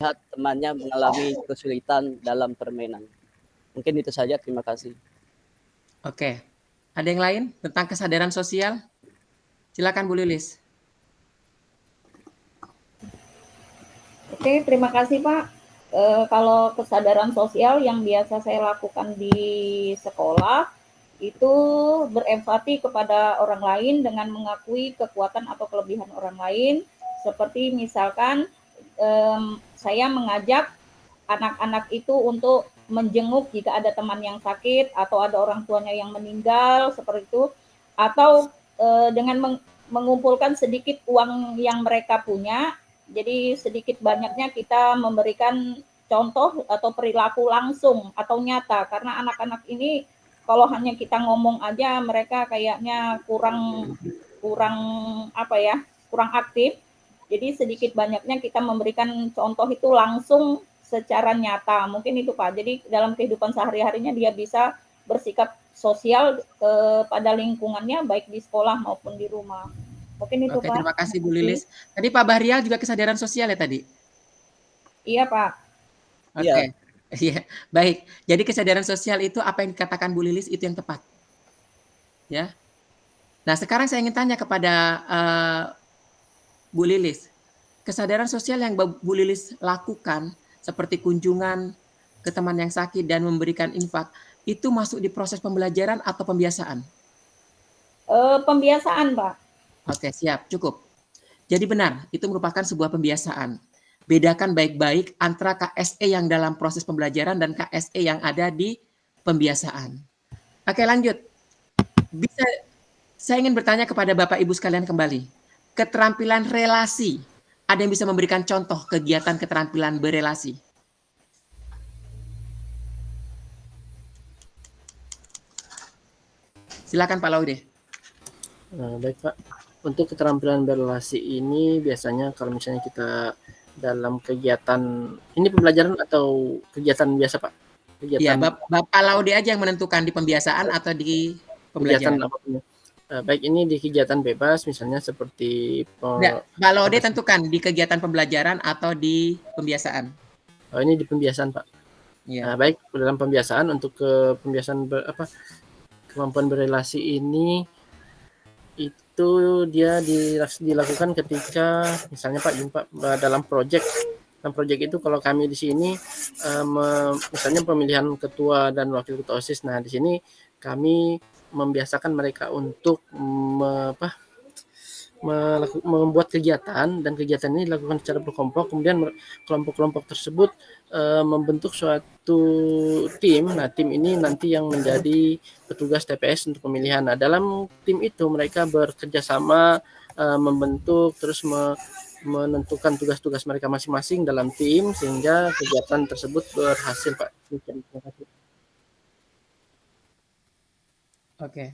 melihat temannya mengalami kesulitan dalam permainan. Mungkin itu saja, terima kasih. Oke. Ada yang lain tentang kesadaran sosial? Silakan Bu Lilis. Oke, terima kasih Pak. Kalau kesadaran sosial yang biasa saya lakukan di sekolah itu berempati kepada orang lain dengan mengakui kekuatan atau kelebihan orang lain. Seperti misalkan saya mengajak anak-anak itu untuk menjenguk jika ada teman yang sakit atau ada orang tuanya yang meninggal seperti itu, atau dengan mengumpulkan sedikit uang yang mereka punya. Jadi sedikit banyaknya kita memberikan contoh atau perilaku langsung atau nyata, karena anak-anak ini kalau hanya kita ngomong aja mereka kayaknya kurang kurang aktif. Jadi sedikit banyaknya kita memberikan contoh itu langsung secara nyata. Mungkin itu Pak. Jadi dalam kehidupan sehari-harinya dia bisa bersikap sosial kepada lingkungannya baik di sekolah maupun di rumah. Mungkin itu Oke, Pak. terima kasih Bu Lilis. Tadi Pak Bahrial juga kesadaran sosial ya tadi? Iya Pak. Oke. Iya, baik. Jadi kesadaran sosial itu apa yang dikatakan Bu Lilis itu yang tepat. Ya. Nah, sekarang saya ingin tanya kepada Bu Lilis. Kesadaran sosial yang Bu Lilis lakukan seperti kunjungan ke teman yang sakit dan memberikan infak, itu masuk di proses pembelajaran atau pembiasaan? Pembiasaan Pak. Oke, siap, cukup. Jadi benar, itu merupakan sebuah pembiasaan. Bedakan baik-baik antara KSE yang dalam proses pembelajaran dan KSE yang ada di pembiasaan. Oke, lanjut. Saya ingin bertanya kepada Bapak Ibu sekalian kembali. Keterampilan relasi. Ada yang bisa memberikan contoh kegiatan keterampilan berelasi? Silakan Pak Laude. Baik Pak. Untuk keterampilan berelasi ini biasanya kalau misalnya kita dalam kegiatan ini pembelajaran atau kegiatan biasa Pak? Iya, Bapak Laude aja yang menentukan di pembiasaan atau di pembelajaran. Kegiatan apapun. Baik ini di kegiatan bebas misalnya seperti Pak Laude tentukan di kegiatan pembelajaran atau di pembiasaan. Oh, ini di pembiasaan Pak. Ya. Baik dalam pembiasaan untuk pembiasaan kemampuan berelasi ini itu dia dilakukan ketika misalnya Pak jumpa dalam proyek. Dalam proyek itu kalau kami di sini misalnya pemilihan ketua dan wakil ketua OSIS. Nah, di sini kami membiasakan mereka untuk membuat kegiatan, dan kegiatan ini dilakukan secara berkelompok. Kemudian kelompok-kelompok tersebut membentuk suatu tim. Nah, tim ini nanti yang menjadi petugas TPS untuk pemilihan. Nah, dalam tim itu mereka bekerja sama membentuk terus menentukan tugas-tugas mereka masing-masing dalam tim sehingga kegiatan tersebut berhasil Pak. Terima kasih. Oke.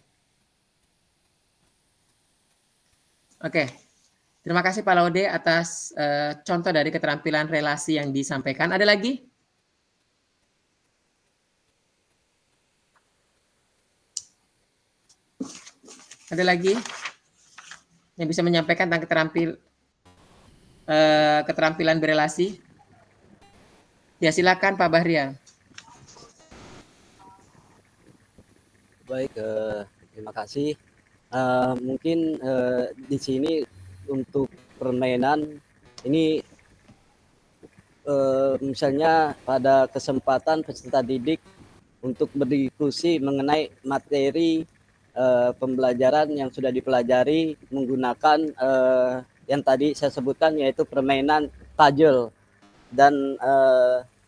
Terima kasih Pak Laude atas contoh dari keterampilan relasi yang disampaikan. Ada lagi? Ada lagi yang bisa menyampaikan tentang keterampilan berelasi? Ya, silakan Pak Bahrial. Baik, terima kasih. Mungkin di sini untuk permainan ini misalnya pada kesempatan peserta didik untuk berdiskusi mengenai materi pembelajaran yang sudah dipelajari menggunakan yang tadi saya sebutkan, yaitu permainan puzzle, dan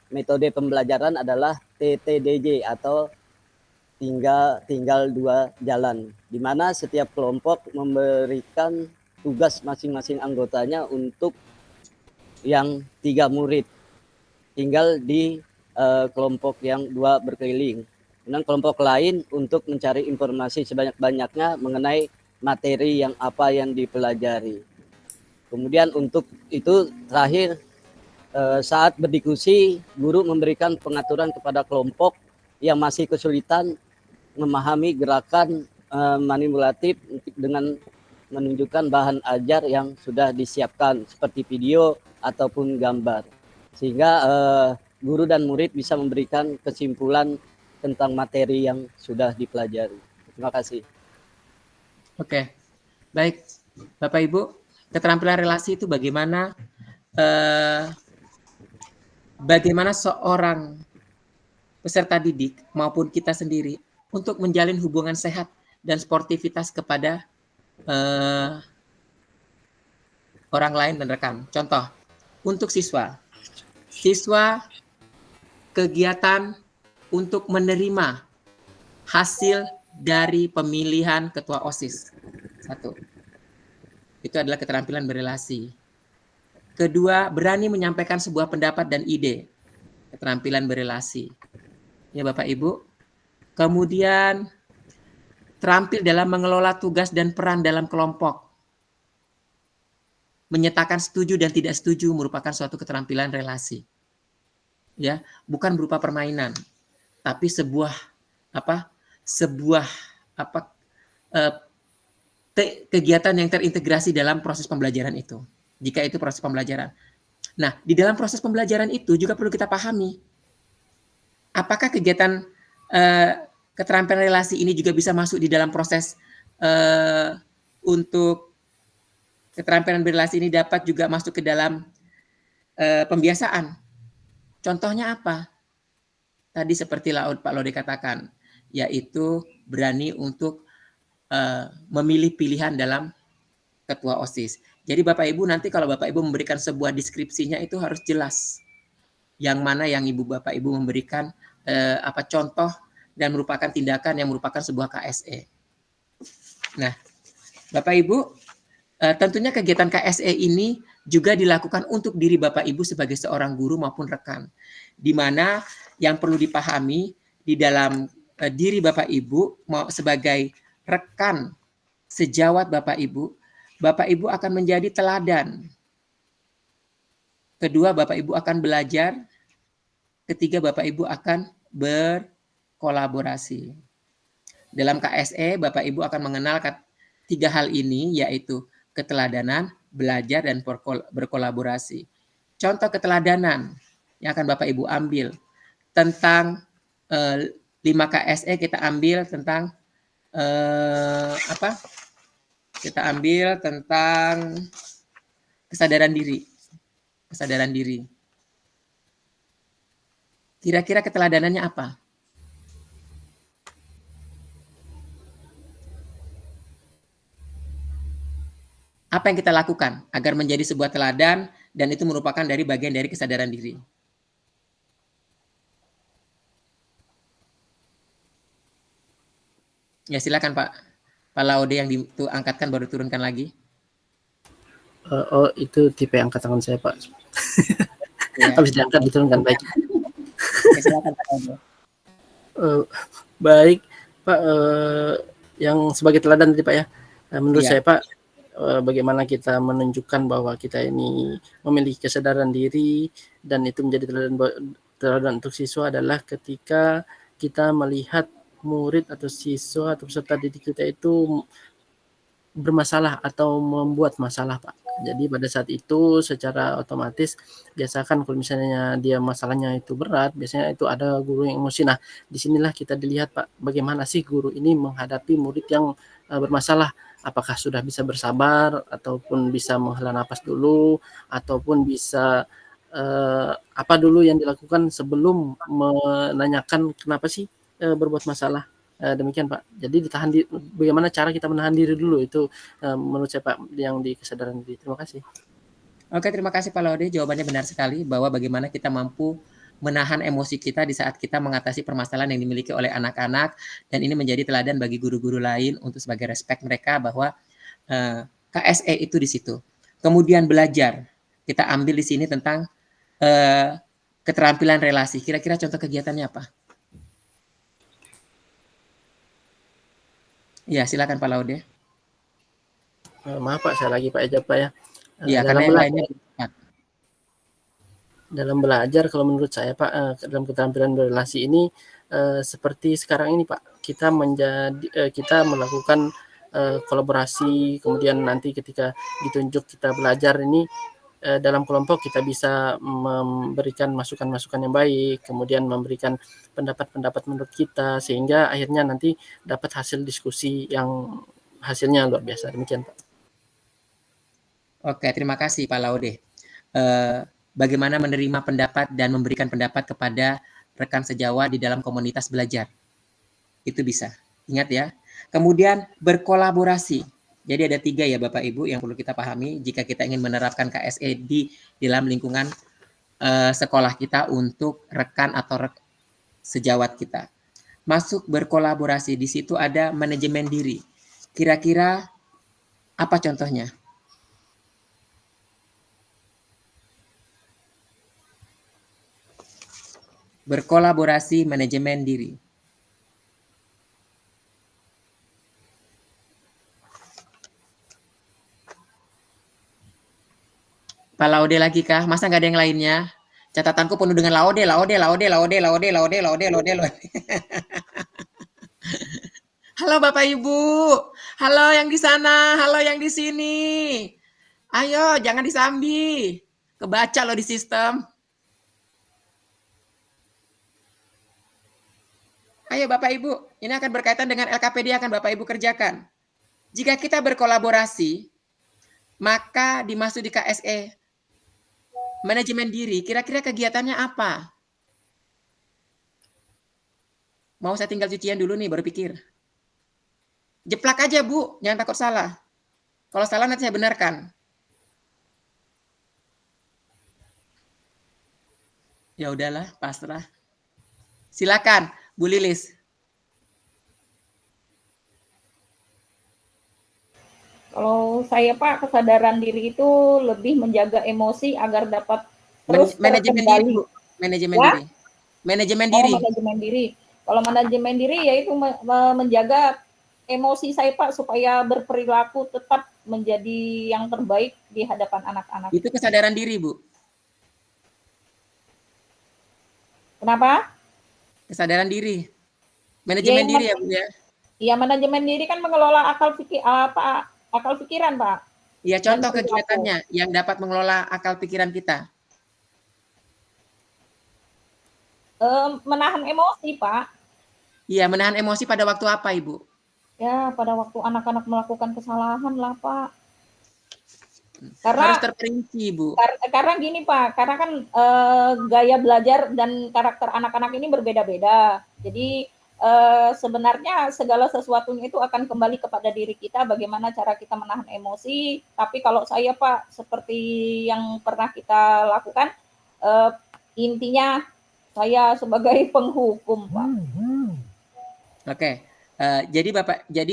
metode pembelajaran adalah TTDJ atau tinggal dua jalan, di mana setiap kelompok memberikan tugas masing-masing anggotanya untuk yang 3 murid tinggal di kelompok yang 2 berkeliling, dan kelompok lain untuk mencari informasi sebanyak-banyaknya mengenai materi yang apa yang dipelajari. Kemudian untuk itu terakhir, saat berdiskusi guru memberikan pengaturan kepada kelompok yang masih kesulitan memahami gerakan manipulatif dengan menunjukkan bahan ajar yang sudah disiapkan seperti video ataupun gambar. sehingga guru dan murid bisa memberikan kesimpulan tentang materi yang sudah dipelajari. Terima kasih. Oke, baik Bapak Ibu, keterampilan relasi itu bagaimana bagaimana seorang peserta didik maupun kita sendiri untuk menjalin hubungan sehat dan sportivitas kepada orang lain dan rekan. Contoh, untuk siswa kegiatan untuk menerima hasil dari pemilihan ketua OSIS. 1. Itu adalah keterampilan berelasi. Kedua, berani menyampaikan sebuah pendapat dan ide. Keterampilan berelasi. Ya Bapak Ibu. Kemudian, terampil dalam mengelola tugas dan peran dalam kelompok. Menyatakan setuju dan tidak setuju merupakan suatu keterampilan relasi. Ya, bukan berupa permainan, tapi sebuah kegiatan yang terintegrasi dalam proses pembelajaran itu. Jika itu proses pembelajaran. Nah, di dalam proses pembelajaran itu juga perlu kita pahami apakah kegiatan keterampilan relasi ini juga bisa masuk di dalam proses untuk keterampilan berrelasi ini dapat juga masuk ke dalam pembiasaan. Contohnya apa? Tadi seperti Pak Lode katakan, yaitu berani untuk memilih pilihan dalam ketua OSIS. Jadi Bapak Ibu nanti kalau Bapak Ibu memberikan sebuah deskripsinya itu harus jelas. Yang mana yang Bapak Ibu memberikan contoh dan merupakan tindakan yang merupakan sebuah KSE. Nah, Bapak Ibu, tentunya kegiatan KSE ini juga dilakukan untuk diri Bapak Ibu sebagai seorang guru maupun rekan. Di mana yang perlu dipahami di dalam diri Bapak Ibu sebagai rekan sejawat Bapak Ibu akan menjadi teladan. Kedua, Bapak Ibu akan belajar. Ketiga, Bapak Ibu akan berkolaborasi. Dalam KSE, Bapak Ibu akan mengenal 3 hal ini, yaitu keteladanan, belajar, dan berkolaborasi. Contoh keteladanan yang akan Bapak Ibu ambil tentang 5 KSE, kita ambil tentang Kita ambil tentang kesadaran diri. Kesadaran diri. Kira-kira keteladanannya apa? Apa yang kita lakukan agar menjadi sebuah teladan dan itu merupakan dari bagian dari kesadaran diri? Ya silakan Pak Laude yang diangkatkan baru turunkan lagi. Oh itu tipe angkat tangan saya Pak. Ya. Habis diangkat diturunkan baik. Ya, silakan Pak Laude. Baik Pak, yang sebagai teladan tadi Pak ya. Menurut saya Pak, bagaimana kita menunjukkan bahwa kita ini memiliki kesadaran diri dan itu menjadi teladan untuk siswa adalah ketika kita melihat murid atau siswa atau peserta didik kita itu bermasalah atau membuat masalah Pak. Jadi pada saat itu secara otomatis biasakan kalau misalnya dia masalahnya itu berat, biasanya itu ada guru yang emosi. Nah, disinilah kita dilihat Pak, bagaimana sih guru ini menghadapi murid yang bermasalah. Apakah sudah bisa bersabar ataupun bisa menghela napas dulu ataupun bisa apa dulu yang dilakukan sebelum menanyakan kenapa sih berbuat masalah. Demikian Pak. Jadi ditahan bagaimana cara kita menahan diri dulu itu menurut saya Pak yang di kesadaran diri. Terima kasih. Oke, terima kasih Pak Laude. Jawabannya benar sekali bahwa bagaimana kita mampu menahan emosi kita di saat kita mengatasi permasalahan yang dimiliki oleh anak-anak dan ini menjadi teladan bagi guru-guru lain untuk sebagai respect mereka bahwa KSE itu di situ. Kemudian belajar. Kita ambil di sini tentang keterampilan relasi. Kira-kira contoh kegiatannya apa? Ya, silakan Pak Laude. Maaf Pak, saya lagi Pak Ejab Pak ya. Iya, karena yang lainnya dalam belajar kalau menurut saya Pak dalam keterampilan berrelasi ini seperti sekarang ini Pak, kita melakukan kolaborasi, kemudian nanti ketika ditunjuk kita belajar ini dalam kelompok kita bisa memberikan masukan-masukan yang baik, kemudian memberikan pendapat-pendapat menurut kita, sehingga akhirnya nanti dapat hasil diskusi yang hasilnya luar biasa. Demikian, Pak. Oke, terima kasih Pak Laude. Bagaimana menerima pendapat dan memberikan pendapat kepada rekan sejawat di dalam komunitas belajar. Itu bisa. Ingat ya. Kemudian berkolaborasi. Jadi ada 3 ya Bapak Ibu yang perlu kita pahami jika kita ingin menerapkan KSE di dalam lingkungan sekolah kita untuk rekan atau sejawat kita. Masuk berkolaborasi, di situ ada manajemen diri. Kira-kira apa contohnya? Berkolaborasi, manajemen diri. Pak Laude lagi kah? Masa nggak ada yang lainnya? Catatanku penuh dengan Laude. Halo Bapak Ibu. Halo yang di sana, halo yang di sini. Ayo, jangan disambi. Kebaca loh di sistem. Ayo Bapak Ibu, ini akan berkaitan dengan LKPD yang akan Bapak Ibu kerjakan. Jika kita berkolaborasi, maka dimasuk di KSE. Manajemen diri, kira-kira kegiatannya apa? Mau saya tinggal cucian dulu nih, baru pikir. Jeplak aja Bu, jangan takut salah. Kalau salah nanti saya benarkan. Ya udahlah, pasrah. Silakan, Bu Lilis. Kalau saya Pak, kesadaran diri itu lebih menjaga emosi agar dapat terus Manajemen diri, terkendali. Bu. Manajemen Ya? diri. Manajemen diri. Manajemen diri. Kalau manajemen diri yaitu menjaga emosi saya Pak supaya berperilaku tetap menjadi yang terbaik di hadapan anak-anak. Itu kesadaran diri, Bu. Kenapa? Kesadaran diri. Manajemen Ya, diri ya, Bu ya. Iya, manajemen diri kan mengelola akal pikiran, Pak. Iya, contoh Dan perilaku. kegiatannya yang dapat mengelola akal pikiran kita. Menahan emosi, Pak. Iya, menahan emosi pada waktu apa, Ibu? Ya, pada waktu anak-anak melakukan kesalahan lah, Pak. Karena Harus terperinci, Bu. karena gini, Pak, karena kan gaya belajar dan karakter anak-anak ini berbeda-beda. Jadi sebenarnya segala sesuatunya itu akan kembali kepada diri kita, bagaimana cara kita menahan emosi. Tapi kalau saya Pak, seperti yang pernah kita lakukan, intinya saya sebagai penghukum Pak. Oke. Jadi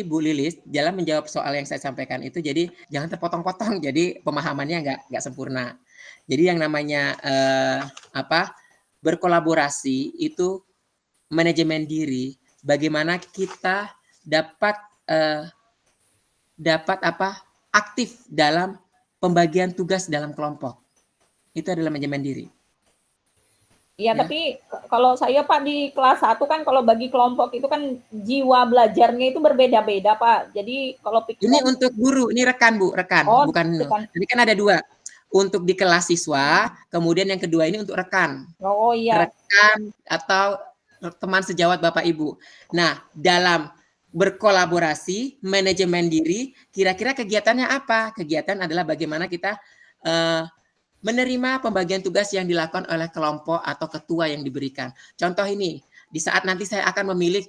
Bu Lilis, dalam menjawab soal yang saya sampaikan itu, jadi jangan terpotong-potong, jadi pemahamannya nggak sempurna. Jadi yang namanya berkolaborasi itu manajemen diri, bagaimana kita dapat aktif dalam pembagian tugas dalam kelompok. Itu adalah manajemen diri. Iya, Ya. tapi kalau saya Pak di kelas 1 kan kalau bagi kelompok itu kan jiwa belajarnya itu berbeda-beda Pak. Jadi kalau Ini untuk guru, ini rekan Bu, rekan, Oh, bukan. bukan. Jadi kan ada 2. Untuk di kelas siswa, kemudian yang kedua ini untuk rekan. Oh iya. Rekan atau teman sejawat Bapak Ibu. Nah, dalam berkolaborasi, manajemen diri, kira-kira kegiatannya apa? Kegiatan adalah bagaimana kita menerima pembagian tugas yang dilakukan oleh kelompok atau ketua yang diberikan. Contoh ini, di saat nanti saya akan memilih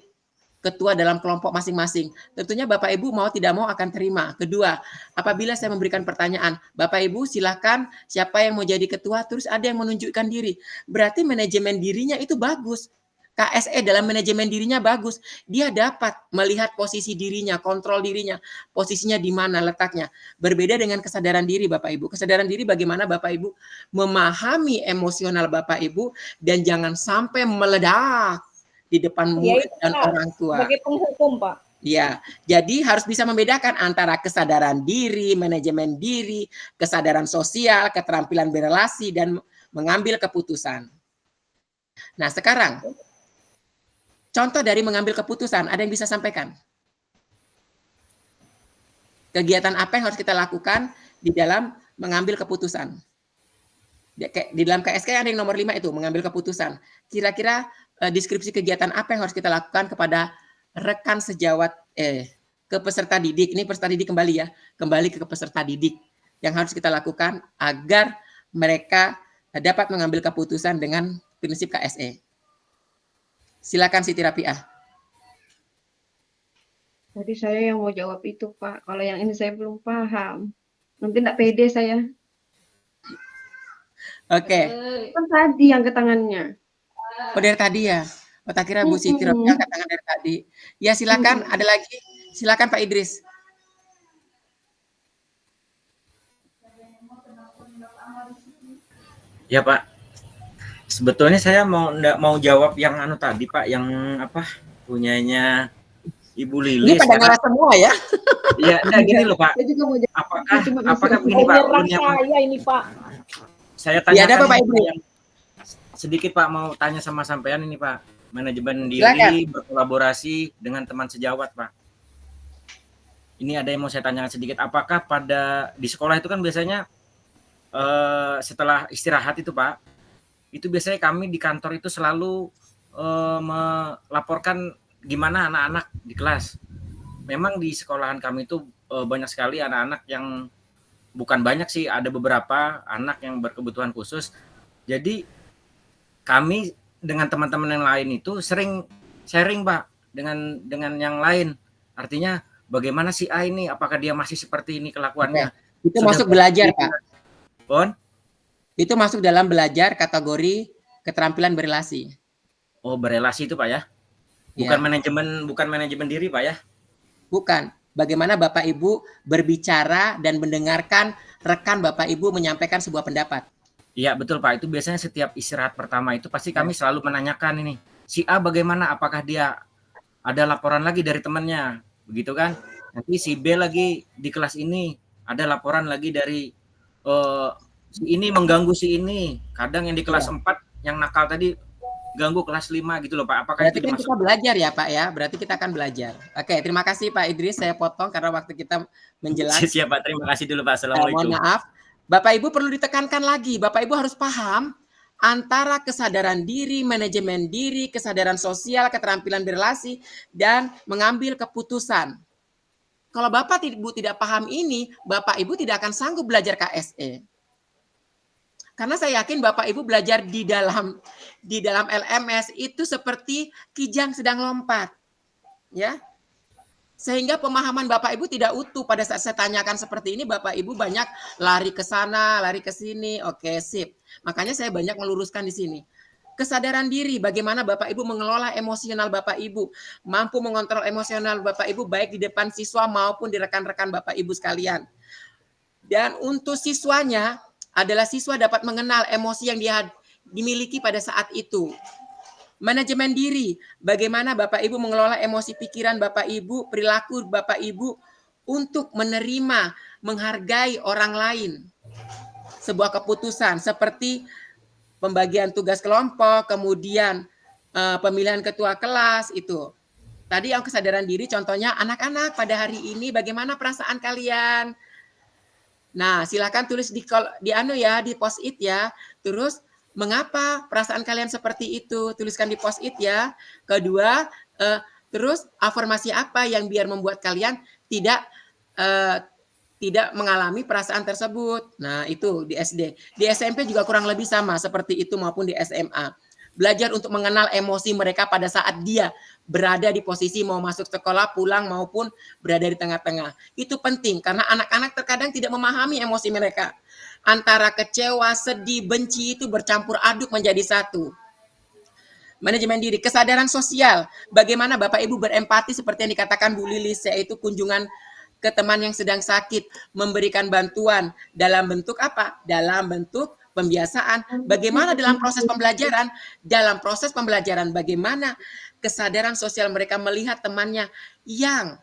ketua dalam kelompok masing-masing. Tentunya Bapak Ibu mau tidak mau akan terima. Kedua, apabila saya memberikan pertanyaan, Bapak Ibu silakan siapa yang mau jadi ketua, terus ada yang menunjukkan diri. Berarti manajemen dirinya itu bagus. KSE dalam manajemen dirinya bagus. Dia dapat melihat posisi dirinya, kontrol dirinya, posisinya di mana letaknya. Berbeda dengan kesadaran diri Bapak Ibu. Kesadaran diri bagaimana Bapak Ibu memahami emosional Bapak Ibu dan jangan sampai meledak di depan murid dan orang tua. Sebagai penghukum, Pak. Ya, jadi harus bisa membedakan antara kesadaran diri, manajemen diri, kesadaran sosial, keterampilan berelasi, dan mengambil keputusan. Nah, sekarang contoh dari mengambil keputusan, ada yang bisa sampaikan? Kegiatan apa yang harus kita lakukan di dalam mengambil keputusan? Di dalam KSK ada yang nomor 5 itu, mengambil keputusan. Kira-kira deskripsi kegiatan apa yang harus kita lakukan kepada rekan sejawat, ke peserta didik. Ini peserta didik kembali ya, kembali ke peserta didik. Yang harus kita lakukan agar mereka dapat mengambil keputusan dengan prinsip KSE. Silakan Siti Rapiah. Tadi saya yang mau jawab itu, Pak. Kalau yang ini saya belum paham. Nanti enggak pede saya. Oke. Kan tadi yang ke tangannya. Oh, dari tadi ya. Oh, tak kira Bu Siti Rapiah angkat tangan dari tadi. Ya, silakan. Ada lagi. Silakan Pak Idris. Ya Pak, sebetulnya saya mau jawab yang anu tadi Pak, yang apa punyanya Ibu Lilis. Ini pada ngelas semua ya? Iya, nah gini loh Pak. Saya juga mau jawab. Apakah begini Pak? Saya ini Pak. Saya Ya, ada tanyakan apa, Pak Ibu? sedikit Pak, mau tanya sama sampean ini Pak. Manajemen diri Silakan. berkolaborasi dengan teman sejawat Pak. Ini ada yang mau saya tanyakan sedikit. Apakah di sekolah itu kan biasanya setelah istirahat itu Pak, itu biasanya kami di kantor itu selalu melaporkan gimana anak-anak di kelas. Memang di sekolahan kami itu banyak sekali anak-anak yang bukan banyak sih, ada beberapa anak yang berkebutuhan khusus. Jadi kami dengan teman-teman yang lain itu sering sharing Pak dengan yang lain. Artinya bagaimana si A ini, apakah dia masih seperti ini kelakuannya? Itu masuk belajar, Pak. Pon? Itu masuk dalam belajar kategori keterampilan berelasi. Oh, berelasi itu Pak ya? Bukan manajemen diri Pak ya? Bukan. Bagaimana Bapak Ibu berbicara dan mendengarkan rekan Bapak Ibu menyampaikan sebuah pendapat. Iya betul Pak, itu biasanya setiap istirahat pertama itu pasti kami selalu menanyakan ini, si A bagaimana, apakah dia ada laporan lagi dari temannya, begitu kan? Nanti si B lagi di kelas ini ada laporan lagi dari si ini mengganggu si ini, kadang yang di kelas 4 yang nakal tadi ganggu kelas 5 gitu loh Pak. Apakah Berarti itu kan dimaksud? kita belajar ya Pak ya, berarti kita akan belajar. Oke, terima kasih Pak Idris, saya potong karena waktu kita menjelang. Siap Pak, terima kasih dulu Pak. Mohon Assalamualaikum. maaf, Bapak Ibu perlu ditekankan lagi, Bapak Ibu harus paham antara kesadaran diri, manajemen diri, kesadaran sosial, keterampilan berelasi, dan mengambil keputusan. Kalau Bapak Ibu tidak paham ini, Bapak Ibu tidak akan sanggup belajar KSE. Karena saya yakin Bapak Ibu belajar di dalam LMS itu seperti kijang sedang lompat. Ya. Sehingga pemahaman Bapak Ibu tidak utuh. Pada saat saya tanyakan seperti ini, Bapak Ibu banyak lari ke sana, lari ke sini. Oke, sip. Makanya saya banyak meluruskan di sini. Kesadaran diri, bagaimana Bapak Ibu mengelola emosional Bapak Ibu, mampu mengontrol emosional Bapak Ibu baik di depan siswa maupun di rekan-rekan Bapak Ibu sekalian. Dan untuk siswanya adalah siswa dapat mengenal emosi yang dia dimiliki pada saat itu. Manajemen diri, bagaimana Bapak Ibu mengelola emosi pikiran Bapak Ibu, perilaku Bapak Ibu untuk menerima, menghargai orang lain. Sebuah keputusan seperti pembagian tugas kelompok, kemudian pemilihan ketua kelas itu. Tadi yang kesadaran diri contohnya anak-anak pada hari ini bagaimana perasaan kalian? Nah, silakan tulis di post-it ya. Terus mengapa perasaan kalian seperti itu? Tuliskan di post-it ya. Kedua, terus afirmasi apa yang biar membuat kalian tidak mengalami perasaan tersebut. Nah, itu di SD. Di SMP juga kurang lebih sama seperti itu maupun di SMA. Belajar untuk mengenal emosi mereka pada saat dia berada di posisi mau masuk sekolah, pulang maupun berada di tengah-tengah. Itu penting karena anak-anak terkadang tidak memahami emosi mereka. Antara kecewa, sedih, benci itu bercampur aduk menjadi satu. Manajemen diri, kesadaran sosial. Bagaimana Bapak Ibu berempati seperti yang dikatakan Bu Lilis, yaitu kunjungan ke teman yang sedang sakit, memberikan bantuan dalam bentuk apa? Dalam bentuk pembiasaan. Bagaimana dalam proses pembelajaran? Dalam proses pembelajaran bagaimana kesadaran sosial mereka melihat temannya yang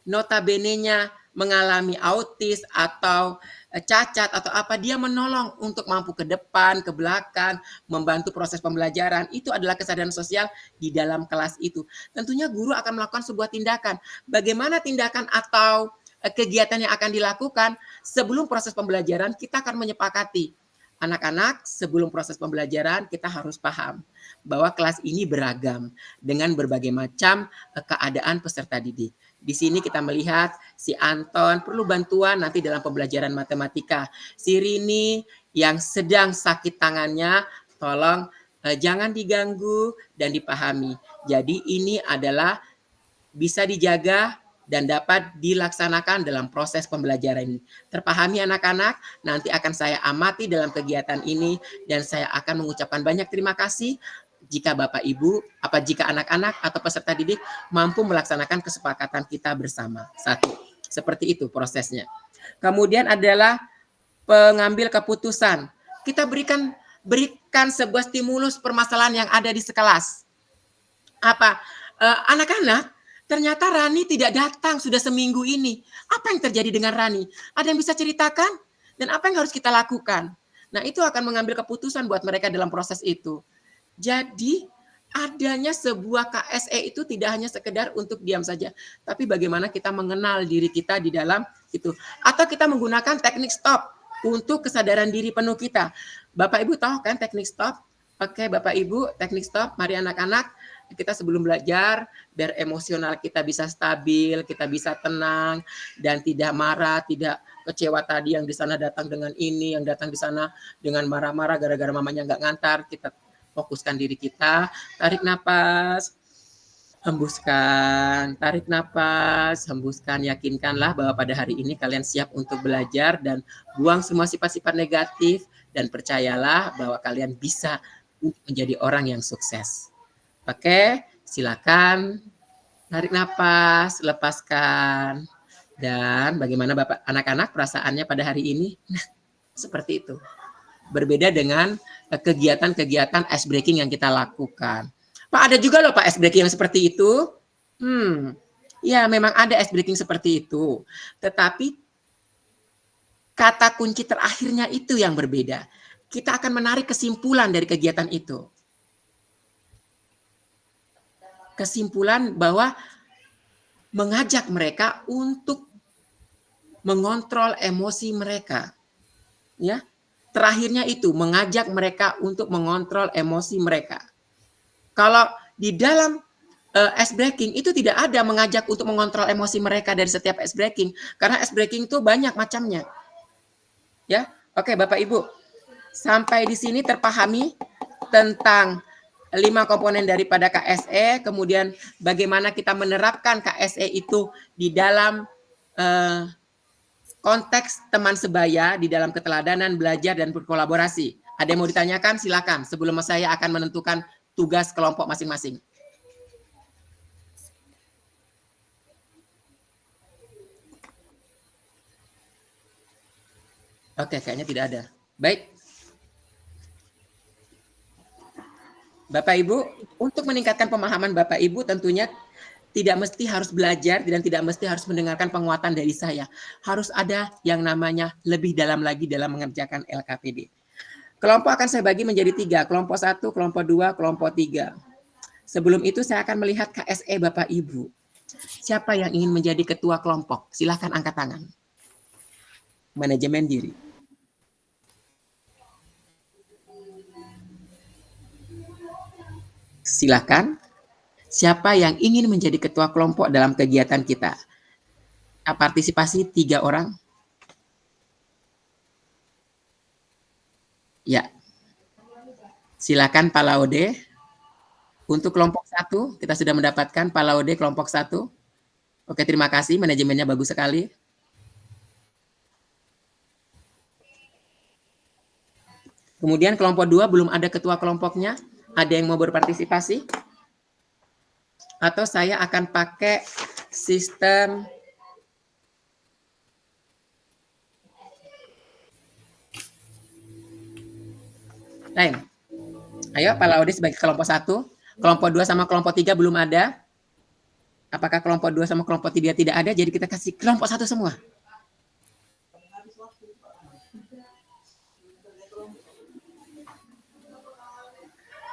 notabene-nya mengalami autis atau cacat atau apa, dia menolong untuk mampu ke depan, ke belakang, membantu proses pembelajaran. Itu adalah kesadaran sosial di dalam kelas itu. Tentunya guru akan melakukan sebuah tindakan. Bagaimana tindakan atau kegiatan yang akan dilakukan sebelum proses pembelajaran, kita akan menyepakati anak-anak, sebelum proses pembelajaran kita harus paham bahwa kelas ini beragam dengan berbagai macam keadaan peserta didik. Di sini kita melihat si Anton perlu bantuan nanti dalam pembelajaran matematika. Si Rini yang sedang sakit tangannya, tolong jangan diganggu dan dipahami. Jadi ini adalah bisa dijaga dan dapat dilaksanakan dalam proses pembelajaran ini. Terpahami anak-anak, nanti akan saya amati dalam kegiatan ini dan saya akan mengucapkan banyak terima kasih jika Bapak Ibu, jika anak-anak atau peserta didik mampu melaksanakan kesepakatan kita bersama. Satu, seperti itu prosesnya. Kemudian adalah pengambil keputusan. Kita berikan sebuah stimulus permasalahan yang ada di sekelas. Apa? Anak-anak, ternyata Rani tidak datang sudah seminggu ini. Apa yang terjadi dengan Rani? Ada yang bisa ceritakan? Dan apa yang harus kita lakukan? Nah, itu akan mengambil keputusan buat mereka dalam proses itu. Jadi, adanya sebuah KSE itu tidak hanya sekedar untuk diam saja, tapi bagaimana kita mengenal diri kita di dalam itu. Atau kita menggunakan teknik stop untuk kesadaran diri penuh kita. Bapak Ibu tahu kan teknik stop? Oke, Bapak Ibu, teknik stop. Mari anak-anak, kita sebelum belajar, biar emosional kita bisa stabil, kita bisa tenang, dan tidak marah, tidak kecewa tadi yang di sana datang dengan ini, yang datang di sana dengan marah-marah gara-gara mamanya nggak ngantar. Kita fokuskan diri kita, tarik napas, hembuskan, tarik napas, hembuskan. Yakinkanlah bahwa pada hari ini kalian siap untuk belajar dan buang semua sifat-sifat negatif, dan percayalah bahwa kalian bisa menjadi orang yang sukses. Oke, silakan tarik napas, lepaskan. Dan bagaimana Bapak anak-anak perasaannya pada hari ini? Nah, seperti itu. Berbeda dengan kegiatan-kegiatan ice breaking yang kita lakukan. Pak, ada juga loh Pak ice breaking yang seperti itu. Ya, memang ada ice breaking seperti itu. Tetapi kata kunci terakhirnya itu yang berbeda. Kita akan menarik kesimpulan dari kegiatan itu. Kesimpulan bahwa mengajak mereka untuk mengontrol emosi mereka. Ya. Terakhirnya itu mengajak mereka untuk mengontrol emosi mereka. Kalau di dalam ice breaking itu tidak ada mengajak untuk mengontrol emosi mereka dari setiap ice breaking, karena ice breaking itu banyak macamnya. Ya. Oke, Bapak Ibu. Sampai di sini terpahami tentang 5 komponen daripada KSE, kemudian bagaimana kita menerapkan KSE itu di dalam konteks teman sebaya, di dalam keteladanan, belajar, dan berkolaborasi. Ada yang mau ditanyakan? Silakan, sebelum saya akan menentukan tugas kelompok masing-masing. Oke, kayaknya tidak ada. Baik. Bapak Ibu, untuk meningkatkan pemahaman Bapak Ibu tentunya tidak mesti harus belajar dan tidak mesti harus mendengarkan penguatan dari saya. Harus ada yang namanya lebih dalam lagi dalam mengerjakan LKPD. Kelompok akan saya bagi menjadi 3, kelompok 1, kelompok 2, kelompok 3. Sebelum itu saya akan melihat KSE Bapak Ibu. Siapa yang ingin menjadi ketua kelompok? Silahkan angkat tangan. Manajemen diri. Silakan. Siapa yang ingin menjadi ketua kelompok dalam kegiatan kita? Partisipasi 3 orang. Ya. Silakan Pak Laude. Untuk kelompok 1, kita sudah mendapatkan Pak Laude kelompok 1. Oke, terima kasih. Manajemennya bagus sekali. Kemudian kelompok 2 belum ada ketua kelompoknya. Ada yang mau berpartisipasi? Atau saya akan pakai sistem lain. Ayo Pak Laude sebagai kelompok 1. Kelompok 2 sama kelompok 3 belum ada. Apakah kelompok 2 sama kelompok 3 tidak ada? Jadi kita kasih kelompok 1 semua.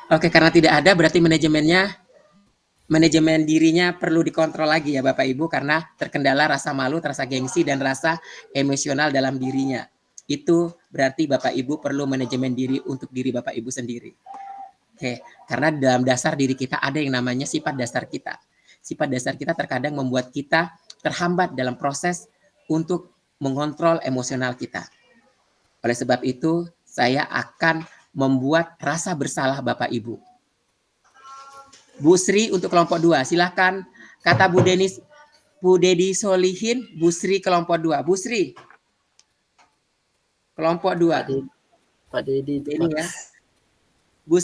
Oke, karena tidak ada berarti manajemen dirinya perlu dikontrol lagi ya Bapak Ibu, karena terkendala rasa malu, rasa gengsi, dan rasa emosional dalam dirinya. Itu berarti Bapak Ibu perlu manajemen diri untuk diri Bapak Ibu sendiri. Oke, karena dalam dasar diri kita ada yang namanya sifat dasar kita. Sifat dasar kita terkadang membuat kita terhambat dalam proses untuk mengontrol emosional kita. Oleh sebab itu, saya akan membuat rasa bersalah Bapak Ibu. Bu Sri untuk kelompok 2, silahkan kata Bu Dedi Solihin, Bu Sri kelompok 2. Bu Sri, kelompok 2. Pak Dedi itu, Ini Pak. ya. Bu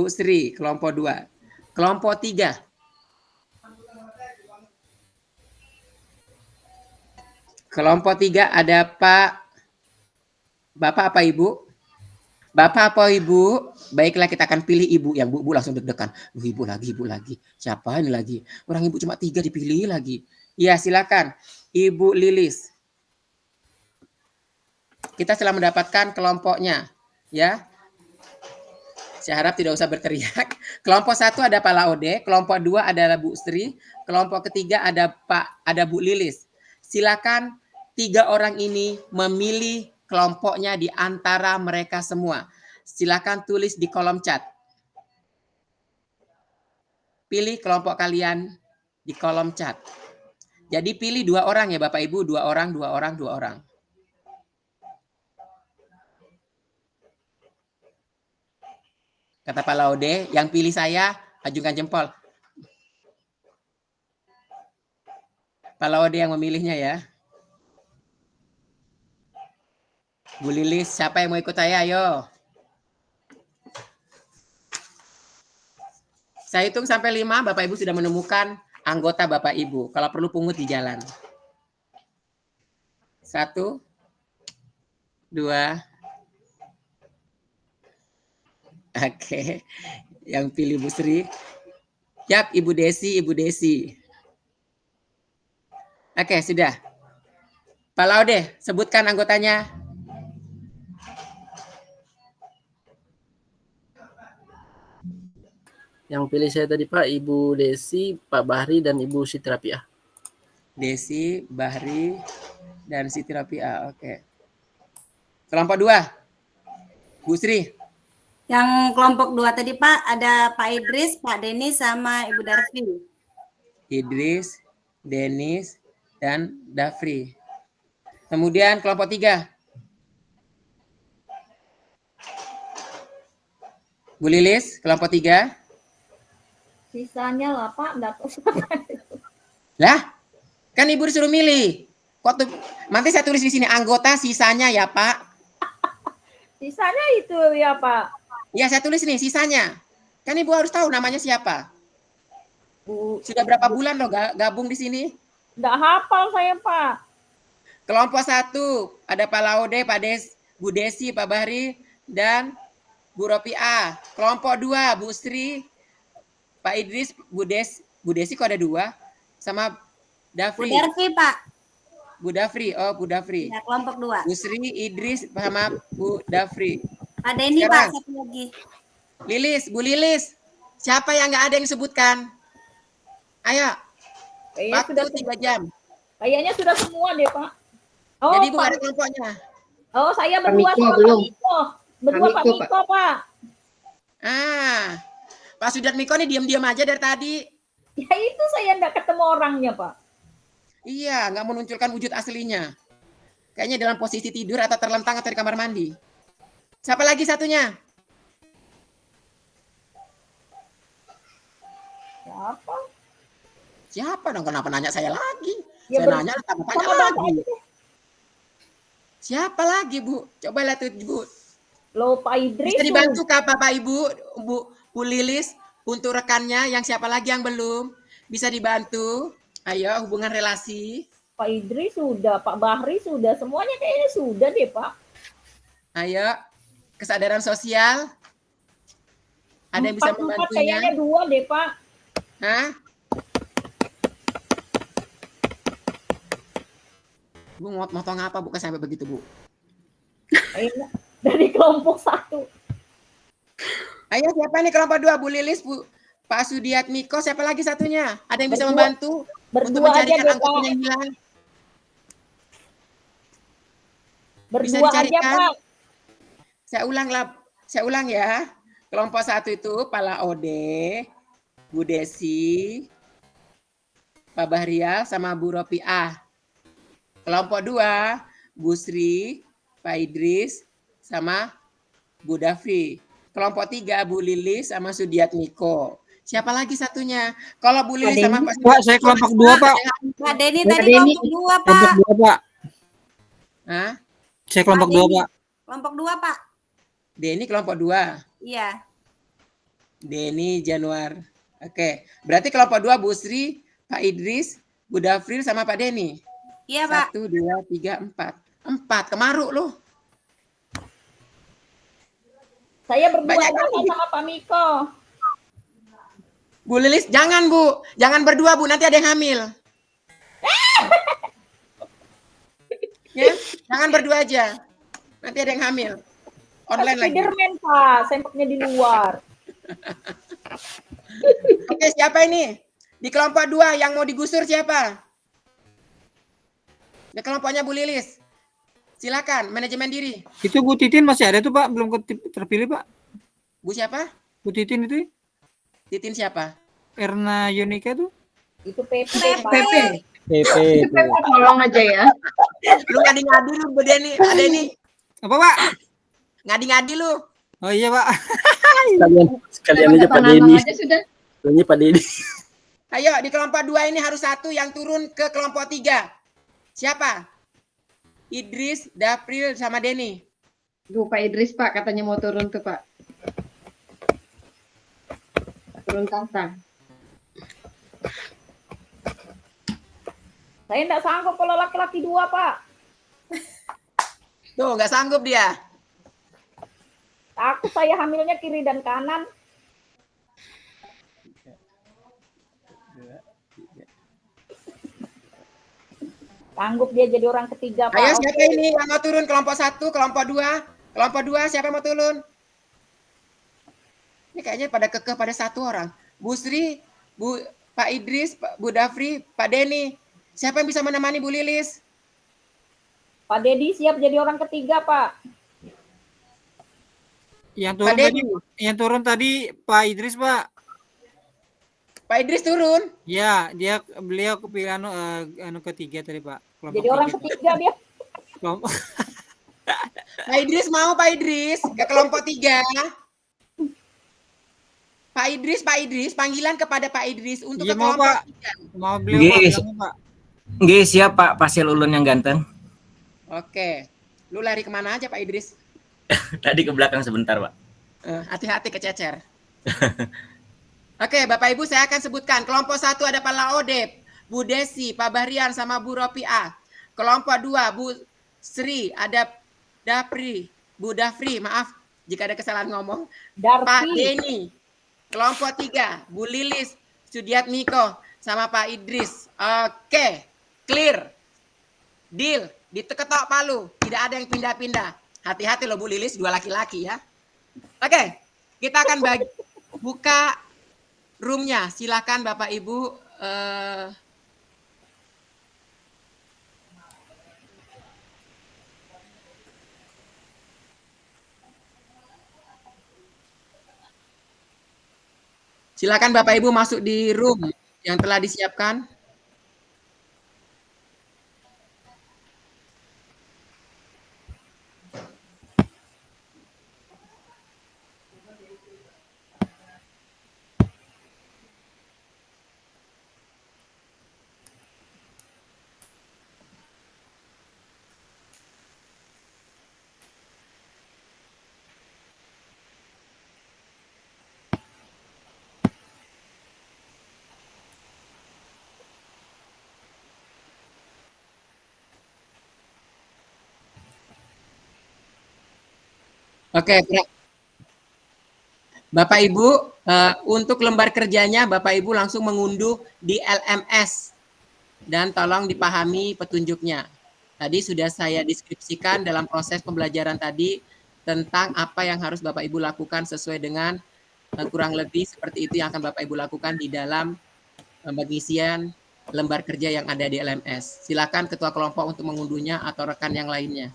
Sri, kelompok 2. Kelompok 3. Kelompok 3 ada Bapak apa Ibu? Bapak apa Ibu? Baiklah, kita akan pilih Ibu. Yang Bu langsung deg-degan. Ibu lagi. Siapa ini lagi? Orang Ibu cuma 3 dipilih lagi. Ya, silakan. Ibu Lilis. Kita telah mendapatkan kelompoknya. Ya. Saya harap tidak usah berteriak. Kelompok 1 ada Pak Laode. Kelompok 2 adalah Bu Sri. Kelompok ketiga ada Bu Lilis. Silakan 3 orang ini memilih kelompoknya di antara mereka semua. Silakan tulis di kolom chat. Pilih kelompok kalian di kolom chat. Jadi pilih 2 orang ya Bapak Ibu, 2 orang. Kata Pak Laude, yang pilih saya, ajukan jempol. Pak Laude yang memilihnya ya. Bu Lilis, siapa yang mau ikut saya? Ayo. Saya hitung sampai 5, Bapak Ibu sudah menemukan anggota Bapak Ibu. Kalau perlu pungut di jalan. 1, 2. Oke. Yang pilih Bu Sri. Yap, Ibu Desi. Oke, sudah. Pak Laude, sebutkan anggotanya. Yang pilih saya tadi Pak, Ibu Desi, Pak Bahri, dan Ibu Siti Rapiah. Desi, Bahri, dan Siti Rapiah. Oke. Kelompok 2. Bu Sri. Yang kelompok 2 tadi Pak, ada Pak Idris, Pak Denis, sama Ibu Darfi. Idris, Denis, dan Dafri. Kemudian kelompok 3. Bu Lilis, kelompok 3. Sisanya lah Pak, enggak tahu. Lah, kan Ibu disuruh milih. Nanti saya tulis di sini anggota sisanya ya Pak. Sisanya itu ya Pak. Ya saya tulis nih sisanya. Kan Ibu harus tahu namanya siapa. Bu, Sudah berapa bulan loh gabung di sini? enggak hafal saya Pak. Kelompok 1 ada Pak Laude, Bu Desi, Pak Bahri, dan Bu Ropiah. Kelompok 2 Bu Sri, Pak Idris, Bu Desi kok ada 2, sama Bu Dafri. Darfi Pak. Bu Dafri. Ya, kelompok 2. Bu Sri, Idris, sama Bu Dafri. Pak Deni Sekarang. Pak, satu lagi. Bu Lilis, siapa yang nggak ada yang sebutkan? Ayo, Kayaknya waktu sudah 3 jam. Kayaknya sudah semua deh Pak. Oh, Jadi Bu Pak. ada kelompoknya. Oh, saya berdua Miko sama belum. Pak Miko. Berdua Pak Pak Miko, Miko, Pak. Pak Sudarmiko nih diam-diam aja dari tadi. Ya itu saya enggak ketemu orangnya, Pak. Iya, nggak menunjukkan wujud aslinya. Kayaknya dalam posisi tidur atau terlentang atau di kamar mandi. Siapa lagi satunya? Siapa? Siapa dong? Kenapa nanya saya lagi? Ya, Saya nanya, tambah tanya sama Bapak lagi. aja deh. Siapa lagi, Bu? Coba lihat tuh, Bu. Loh, Pak Idris. Bisa dibantu kah Bapak Ibu, Bu Lilis, untuk rekannya yang siapa lagi yang belum? Bisa dibantu? Ayo, hubungan relasi. Pak Idris sudah, Pak Bahri sudah, semuanya kayaknya sudah deh, Pak. Ayo, kesadaran sosial. Ada yang bisa Empat membantunya? kayaknya 2 deh, Pak. Hah? Bu mau motong apa Bu sampai begitu Bu? Kayaknya dari kelompok 1. Ayo siapa nih kelompok 2? Bu Lilis, Pak Sudiatmiko, siapa lagi satunya? Ada yang bisa Berdua. membantu untuk Berdua aja mencarikan deh, anggota Pak. yang hilang? Bisa Berdua aja, dicarikan. Pak. Saya ulang ya. Kelompok 1 itu Pala Ode, Bu Desi, Pak Bahrial sama Bu Ropiah. Kelompok 2, Bu Sri, Pak Idris sama Bu Dafri. Kelompok 3, Bu Lilis sama Sudiat Miko. Siapa lagi satunya? Kalau Bu Lilis sama Pak Pak, saya kelompok 2, Pak. Pak Denny Pak tadi Denny. kelompok 2, Kelompok Pak. 2, Pak. Hah? Saya kelompok Pak 2, Denny. Pak. Kelompok 2, Pak. Denny kelompok 2. Iya. Denny Januar. Oke. Berarti kelompok 2 Bu Sri, Pak Idris, Bu Dafril sama Pak Denny. Iya, Pak. 1, 2, 3, 4. 4. Kemaruk lu. Saya berdua Banyak aja kali. sama Pak Miko. Bu Lilis, jangan Bu. Jangan berdua Bu, nanti ada yang hamil. Ya, jangan berdua aja. Nanti ada yang hamil. Online lagi. Spiderman, Pak. Sempaknya di luar. Oke, siapa ini? Di kelompok 2 yang mau digusur siapa? Di kelompoknya Bu Lilis. Silakan, manajemen diri. Itu Bu Titin masih ada tuh, Pak. Belum terpilih, Pak. Bu siapa? Bu Titin itu Titin siapa? Erna Yunika tuh. Itu PP, Pak. PP. PP. Tolong aja ya. Lu ngadi-ngadi lu, Bu Denny. Ada ini. Apa, Pak? Ngadi-ngadi lu. Oh iya, Pak. Sekalian aja Pak Nama Denny. aja sudah. Ini Pak Denny. Ayo, di kelompok 2 ini harus satu yang turun ke kelompok 3. Siapa? Idris, Dafril, sama Denny. Duh, Pak Idris, Pak, katanya mau turun tuh, Pak. Turun tahta. Saya enggak sanggup kalau laki-laki 2, Pak. Tuh, nggak sanggup dia. Takut saya hamilnya kiri dan kanan. Sanggup dia jadi orang ketiga, Pak. Ayo, Oke. siapa ini yang mau turun? Kelompok 1, kelompok 2. Kelompok 2, siapa yang mau turun? Ini kayaknya pada kekeh pada 1 orang. Bu Sri, Pak Idris, Bu Dafri, Pak Denny. Siapa yang bisa menemani Bu Lilis? Pak Dedi siap jadi orang ketiga, Pak. Yang Pak turun tadi Pak Idris, Pak. Pak Idris turun. Ya, beliau kepilih ketiga tadi, Pak. Kelompok Jadi orang 3. ketiga dia. Kelompok. Pak Idris mau Pak Idris ke kelompok 3. Pak Idris, panggilan kepada Pak Idris untuk Iya, ke mau, kelompok Pak. 3. Mau beliau, Pak, Yes. bilangnya, Pak. Nggih, siap Pak Pasil Ulun yang ganteng. Oke. Lu lari kemana aja Pak Idris? Tadi ke belakang sebentar, Pak. Hati-hati kececer. Oke, Bapak Ibu saya akan sebutkan. Kelompok 1 ada Pak Laodep, Bu Desi, Pak Bahrian, sama Bu Ropiah. Kelompok 2 Bu Sri, ada Bu Dafri, maaf jika ada kesalahan ngomong. Pak Darfi. Denny. Kelompok 3 Bu Lilis, Sudiat Miko, sama Pak Idris. Oke, clear. Deal. Diketok palu, tidak ada yang pindah-pindah. Hati-hati loh Bu Lilis, 2 laki-laki ya. Oke, kita akan buka roomnya. Silakan Bapak Ibu. Silakan Bapak Ibu masuk di room yang telah disiapkan. Oke, Bapak Ibu, untuk lembar kerjanya Bapak Ibu langsung mengunduh di LMS dan tolong dipahami petunjuknya. Tadi sudah saya deskripsikan dalam proses pembelajaran tadi tentang apa yang harus Bapak Ibu lakukan sesuai dengan kurang lebih seperti itu yang akan Bapak Ibu lakukan di dalam pengisian lembar kerja yang ada di LMS. Silakan ketua kelompok untuk mengunduhnya atau rekan yang lainnya.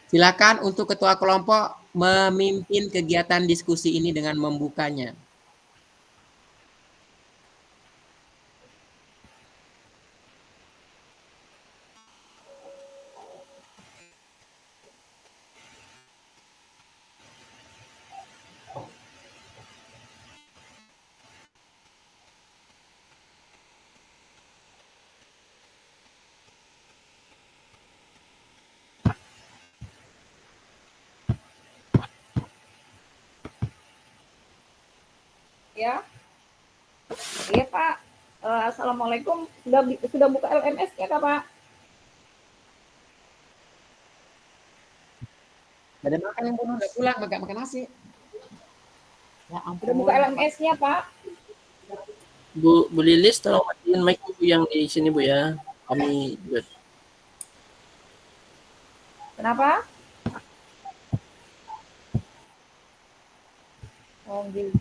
Silakan untuk ketua kelompok memimpin kegiatan diskusi ini dengan membukanya. Ya, iya Pak. Assalamualaikum. Sudah buka LMS-nya Kak Pak? Ada Makan yang penuh udah pulang, nggak makan nasi. Ya Sudah buka ampun. LMS-nya Pak? Bu Lilis, tolong matiin mic Bu yang di sini Bu ya. Kami juga. Kenapa? Oh, gitu.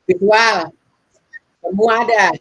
Virtual, semua ada.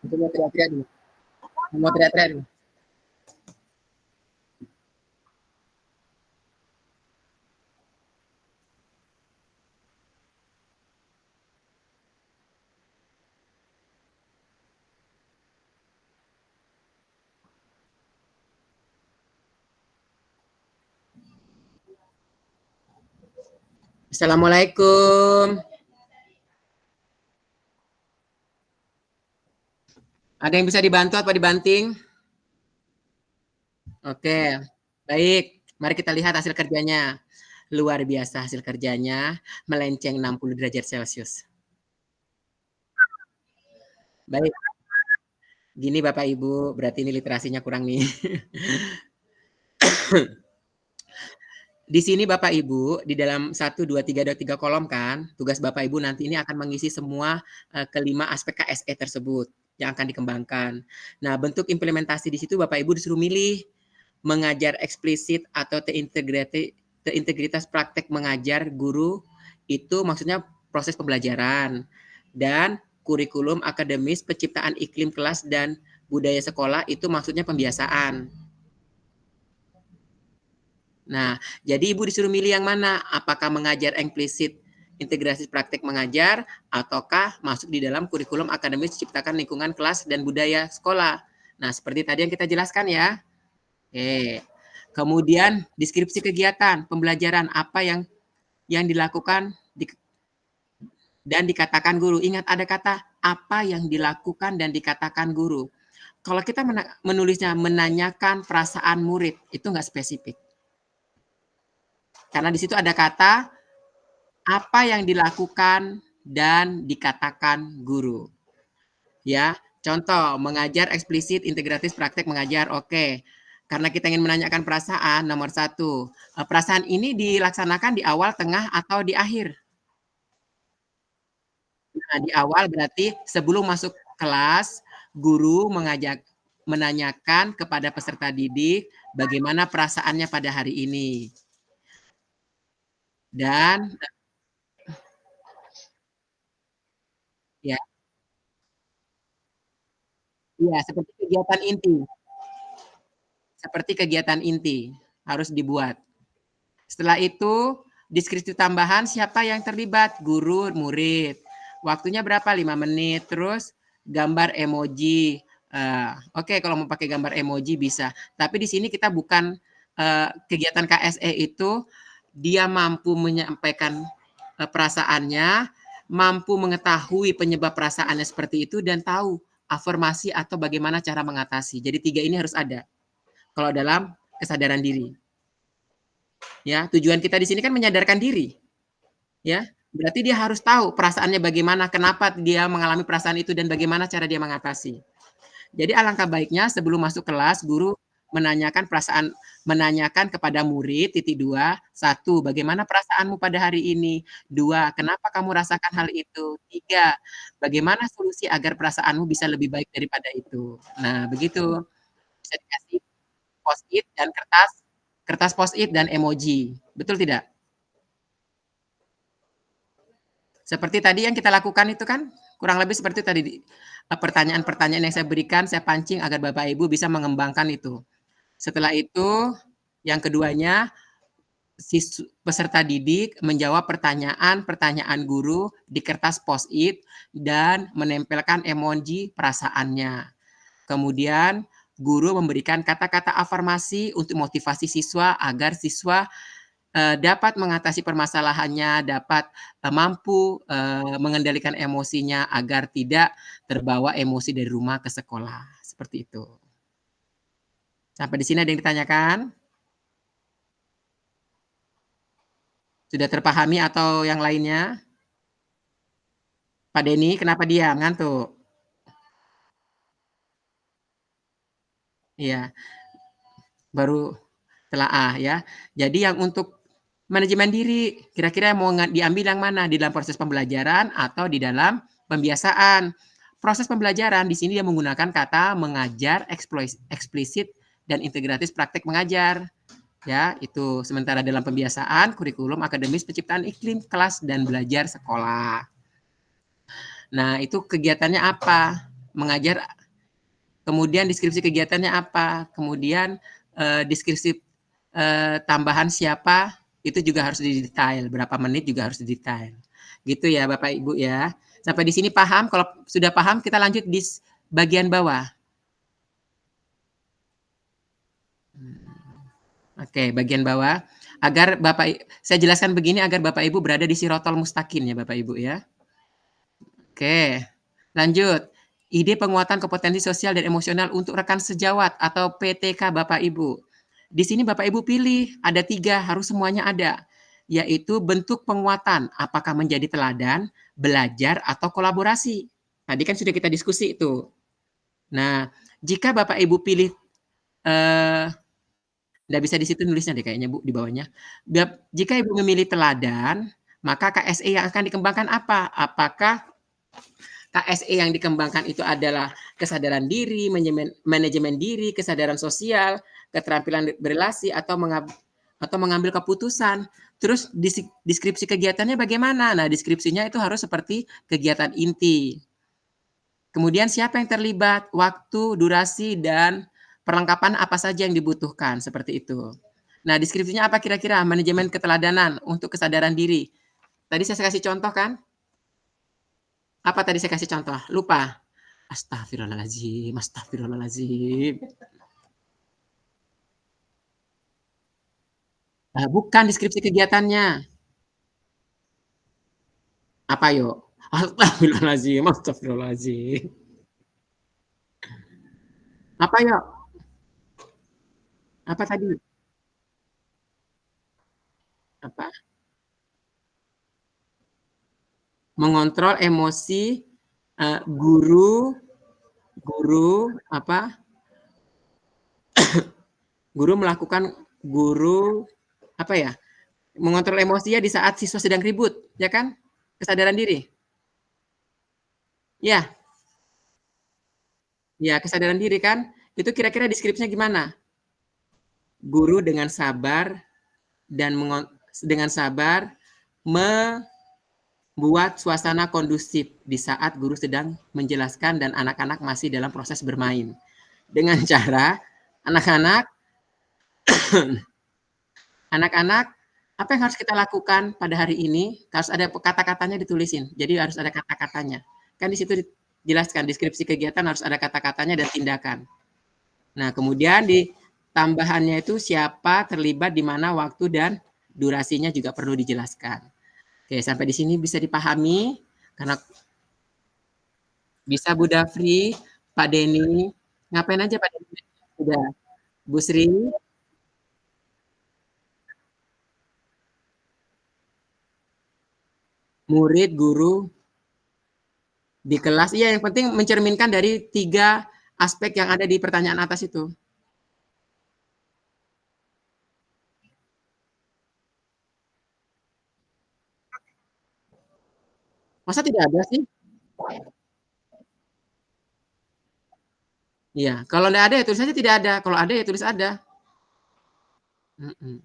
Itu mau teriak-teriak dulu. Mau teriak-teriak dulu. Assalamualaikum. Ada yang bisa dibantu atau dibanting? Oke, baik. Mari kita lihat hasil kerjanya. Luar biasa hasil kerjanya, melenceng 60 derajat Celcius. Baik. Gini Bapak Ibu, berarti ini literasinya kurang nih. Di sini Bapak Ibu, di dalam 1, 2, 3, ada 3 kolom kan, tugas Bapak Ibu nanti ini akan mengisi semua kelima aspek KSE tersebut yang akan dikembangkan. Nah, bentuk implementasi di situ Bapak Ibu disuruh milih mengajar eksplisit atau terintegritas praktek mengajar guru, itu maksudnya proses pembelajaran, dan kurikulum akademis penciptaan iklim kelas dan budaya sekolah itu maksudnya pembiasaan. Nah, jadi Ibu disuruh milih yang mana? Apakah mengajar implisit integrasi praktek mengajar, ataukah masuk di dalam kurikulum akademis ciptakan lingkungan kelas dan budaya sekolah. Nah, seperti tadi yang kita jelaskan ya. Kemudian deskripsi kegiatan pembelajaran apa yang dilakukan dan dikatakan guru. Ingat ada kata apa yang dilakukan dan dikatakan guru. Kalau kita menulisnya menanyakan perasaan murid, itu nggak spesifik. Karena di situ ada kata apa yang dilakukan dan dikatakan guru. Ya, contoh mengajar eksplisit integratif praktek mengajar. Oke. Karena kita ingin menanyakan perasaan, nomor 1. Perasaan ini dilaksanakan di awal, tengah, atau di akhir? Nah, di awal berarti sebelum masuk kelas, guru menanyakan kepada peserta didik bagaimana perasaannya pada hari ini. Dan ya, iya seperti kegiatan inti. Seperti kegiatan inti harus dibuat. Setelah itu, deskripsi tambahan siapa yang terlibat, guru, murid. Waktunya berapa? 5 menit. Terus gambar emoji. Oke, kalau mau pakai gambar emoji bisa. Tapi di sini kita bukan kegiatan KSE itu dia mampu menyampaikan perasaannya, mampu mengetahui penyebab perasaannya seperti itu dan tahu afirmasi atau bagaimana cara mengatasi. Jadi 3 ini harus ada kalau dalam kesadaran diri. Ya, tujuan kita di sini kan menyadarkan diri. Ya, berarti dia harus tahu perasaannya bagaimana, kenapa dia mengalami perasaan itu dan bagaimana cara dia mengatasi. Jadi alangkah baiknya sebelum masuk kelas guru menanyakan kepada murid 2, 1, bagaimana perasaanmu pada hari ini? 2, kenapa kamu rasakan hal itu? 3, bagaimana solusi agar perasaanmu bisa lebih baik daripada itu? Nah, begitu. Bisa dikasih post-it dan kertas post-it dan emoji. Betul tidak? Seperti tadi yang kita lakukan itu kan kurang lebih seperti tadi pertanyaan-pertanyaan yang saya berikan, saya pancing agar Bapak Ibu bisa mengembangkan itu. Setelah itu, yang keduanya, peserta didik menjawab pertanyaan-pertanyaan guru di kertas post-it dan menempelkan emoji perasaannya. Kemudian, guru memberikan kata-kata afirmasi untuk motivasi siswa agar siswa dapat mengatasi permasalahannya, dapat mampu mengendalikan emosinya agar tidak terbawa emosi dari rumah ke sekolah. Seperti itu. Sampai di sini ada yang ditanyakan? Sudah terpahami atau yang lainnya? Pak Denny, kenapa diam? Ngantuk? Iya. Baru telaah ya. Jadi yang untuk manajemen diri, kira-kira mau diambil yang mana? Di dalam proses pembelajaran atau di dalam pembiasaan? Proses pembelajaran di sini dia menggunakan kata mengajar, eksplisit, dan integratif praktek mengajar. Ya, itu sementara dalam pembiasaan, kurikulum akademis penciptaan iklim kelas dan belajar sekolah. Nah, itu kegiatannya apa? Mengajar. Kemudian deskripsi kegiatannya apa? Kemudian deskripsi tambahan siapa? Itu juga harus didetail. Berapa menit juga harus didetail. Gitu ya Bapak Ibu ya. Sampai di sini paham? Kalau sudah paham kita lanjut di bagian bawah. Oke, bagian bawah. Agar saya jelaskan begini agar Bapak Ibu berada di sirotol mustaqim ya Bapak Ibu ya. Oke, lanjut. Ide penguatan kompetensi sosial dan emosional untuk rekan sejawat atau PTK Bapak Ibu. Di sini Bapak Ibu pilih, ada 3, harus semuanya ada. Yaitu bentuk penguatan, apakah menjadi teladan, belajar, atau kolaborasi. Tadi kan sudah kita diskusi itu. Nah, jika Bapak Ibu pilih nggak bisa di situ nulisnya deh kayaknya Bu, di bawahnya. Jika Ibu memilih teladan, maka KSE yang akan dikembangkan apa? Apakah KSE yang dikembangkan itu adalah kesadaran diri, manajemen diri, kesadaran sosial, keterampilan berelasi, atau mengambil keputusan. Terus deskripsi kegiatannya bagaimana? Nah, deskripsinya itu harus seperti kegiatan inti. Kemudian siapa yang terlibat, waktu, durasi, dan perlengkapan apa saja yang dibutuhkan, seperti itu. Nah, deskripsinya apa kira-kira? Manajemen keteladanan untuk kesadaran diri. Tadi saya kasih contoh kan? Apa tadi saya kasih contoh? Lupa. Astagfirullahaladzim, astagfirullahaladzim. Nah, bukan deskripsi kegiatannya. Apa yuk? Astagfirullahaladzim, astagfirullahaladzim. Apa yuk? Apa tadi? Apa? Mengontrol emosi guru apa? Guru apa ya? Mengontrol emosinya di saat siswa sedang ribut, ya kan? Kesadaran diri. Ya, ya kesadaran diri kan? Itu kira-kira deskripsinya gimana? Guru dengan sabar dan dengan sabar membuat suasana kondusif di saat guru sedang menjelaskan dan anak-anak masih dalam proses bermain. Dengan cara anak-anak apa yang harus kita lakukan pada hari ini? Harus ada kata-katanya ditulisin. Jadi harus ada kata-katanya. Kan di situ dijelaskan deskripsi kegiatan harus ada kata-katanya dan tindakan. Nah, kemudian di tambahannya itu siapa terlibat di mana waktu dan durasinya juga perlu dijelaskan. Oke, sampai di sini bisa dipahami karena bisa Bu Dafri, Pak Denny, ngapain aja Pak Denny? Sudah. Bu Sri, murid, guru, di kelas. Iya, yang penting mencerminkan dari 3 aspek yang ada di pertanyaan atas itu. Masa tidak ada sih? Iya, kalau tidak ada ya tulis saja tidak ada, kalau ada ya tulis ada. Mhm.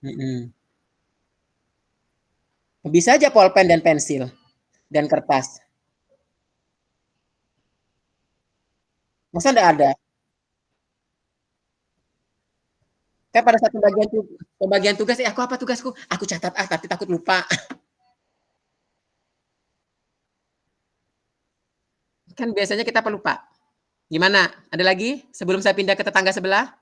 Mhm. Bisa aja pulpen dan pensil dan kertas. Masa tidak ada? Kan pada saat pembagian tugas, aku apa tugasku? Aku catat tapi takut lupa. Kan biasanya kita pelupa. Gimana? Ada lagi sebelum saya pindah ke tetangga sebelah?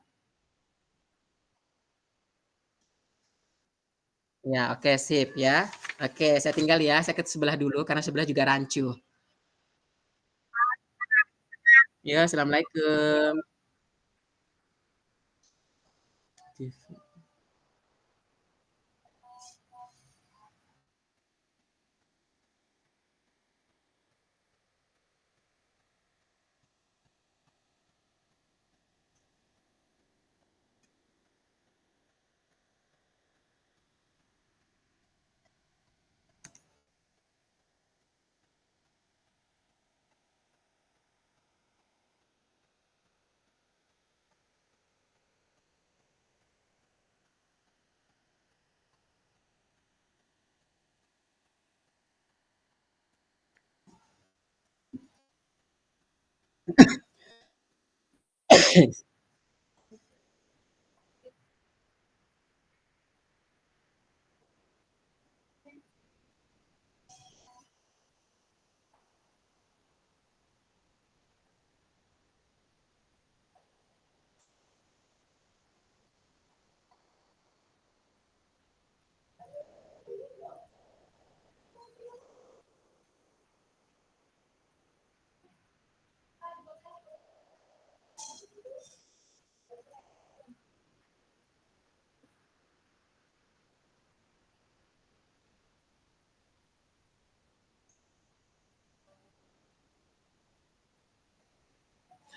Ya, oke, sip ya. Oke, saya tinggal ya. Saya ke sebelah dulu karena sebelah juga rancu. Ya, assalamualaikum.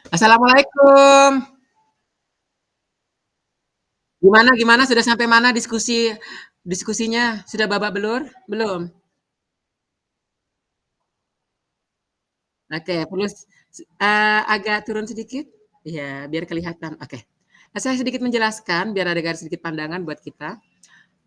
Assalamualaikum. Gimana sudah sampai mana diskusinya? Sudah babak belur? Belum? Oke, perlu agak turun sedikit? Ya, biar kelihatan. Oke. Saya sedikit menjelaskan biar ada garis sedikit pandangan buat kita.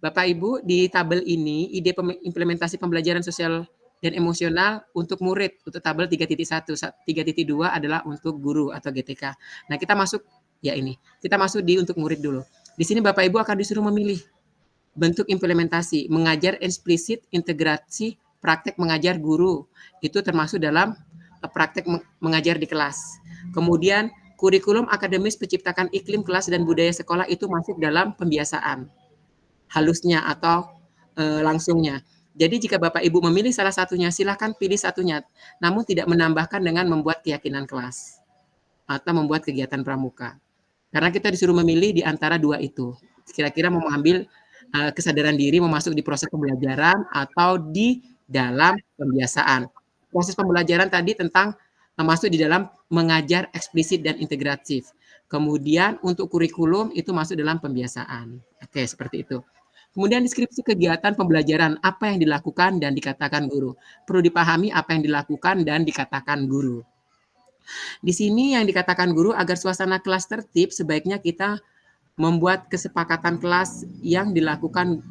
Bapak Ibu, di tabel ini ide implementasi pembelajaran sosial dan emosional untuk murid, untuk tabel 3.1, 3.2 adalah untuk guru atau GTK. Nah, kita masuk ya ini. Kita masuk di untuk murid dulu. Di sini Bapak Ibu akan disuruh memilih bentuk implementasi, mengajar eksplisit, integrasi, praktek mengajar guru. Itu termasuk dalam praktek mengajar di kelas. Kemudian kurikulum akademis menciptakan iklim kelas dan budaya sekolah itu masuk dalam pembiasaan. Halusnya atau langsungnya. Jadi jika Bapak Ibu memilih salah satunya, silakan pilih satunya. Namun tidak menambahkan dengan membuat keyakinan kelas atau membuat kegiatan pramuka. Karena kita disuruh memilih di antara 2 itu. Kira-kira mau mengambil kesadaran diri, mau masuk di proses pembelajaran atau di dalam pembiasaan. Proses pembelajaran tadi tentang masuk di dalam mengajar eksplisit dan integratif. Kemudian untuk kurikulum itu masuk dalam pembiasaan. Oke, seperti itu. Kemudian deskripsi kegiatan pembelajaran, apa yang dilakukan dan dikatakan guru. Perlu dipahami apa yang dilakukan dan dikatakan guru. Di sini yang dikatakan guru agar suasana kelas tertib, sebaiknya kita membuat kesepakatan kelas yang dilakukan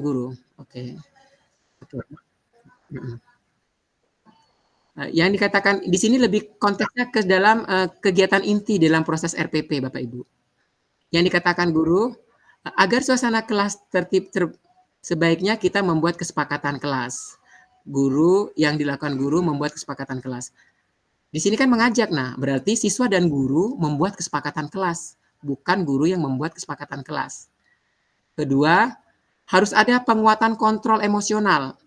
guru. Oke. Betul. Nah, yang dikatakan di sini lebih konteksnya ke dalam kegiatan inti dalam proses RPP, Bapak Ibu. Yang dikatakan guru, agar suasana kelas tertib, sebaiknya kita membuat kesepakatan kelas. Guru, yang dilakukan guru membuat kesepakatan kelas. Di sini kan mengajak, nah berarti siswa dan guru membuat kesepakatan kelas, bukan guru yang membuat kesepakatan kelas. Kedua, harus ada penguatan kontrol emosional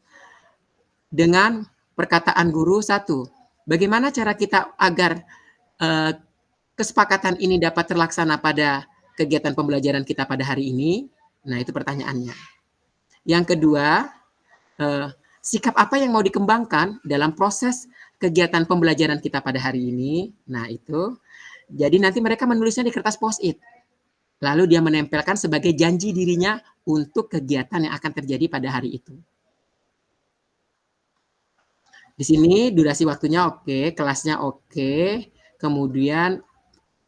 dengan perkataan guru. Satu, bagaimana cara kita agar kesepakatan ini dapat terlaksana pada kegiatan pembelajaran kita pada hari ini? Nah, itu pertanyaannya. Yang kedua, sikap apa yang mau dikembangkan dalam proses kegiatan pembelajaran kita pada hari ini? Nah, itu. Jadi nanti mereka menulisnya di kertas post-it. Lalu dia menempelkan sebagai janji dirinya untuk kegiatan yang akan terjadi pada hari itu. Di sini durasi waktunya oke, kelasnya oke, kemudian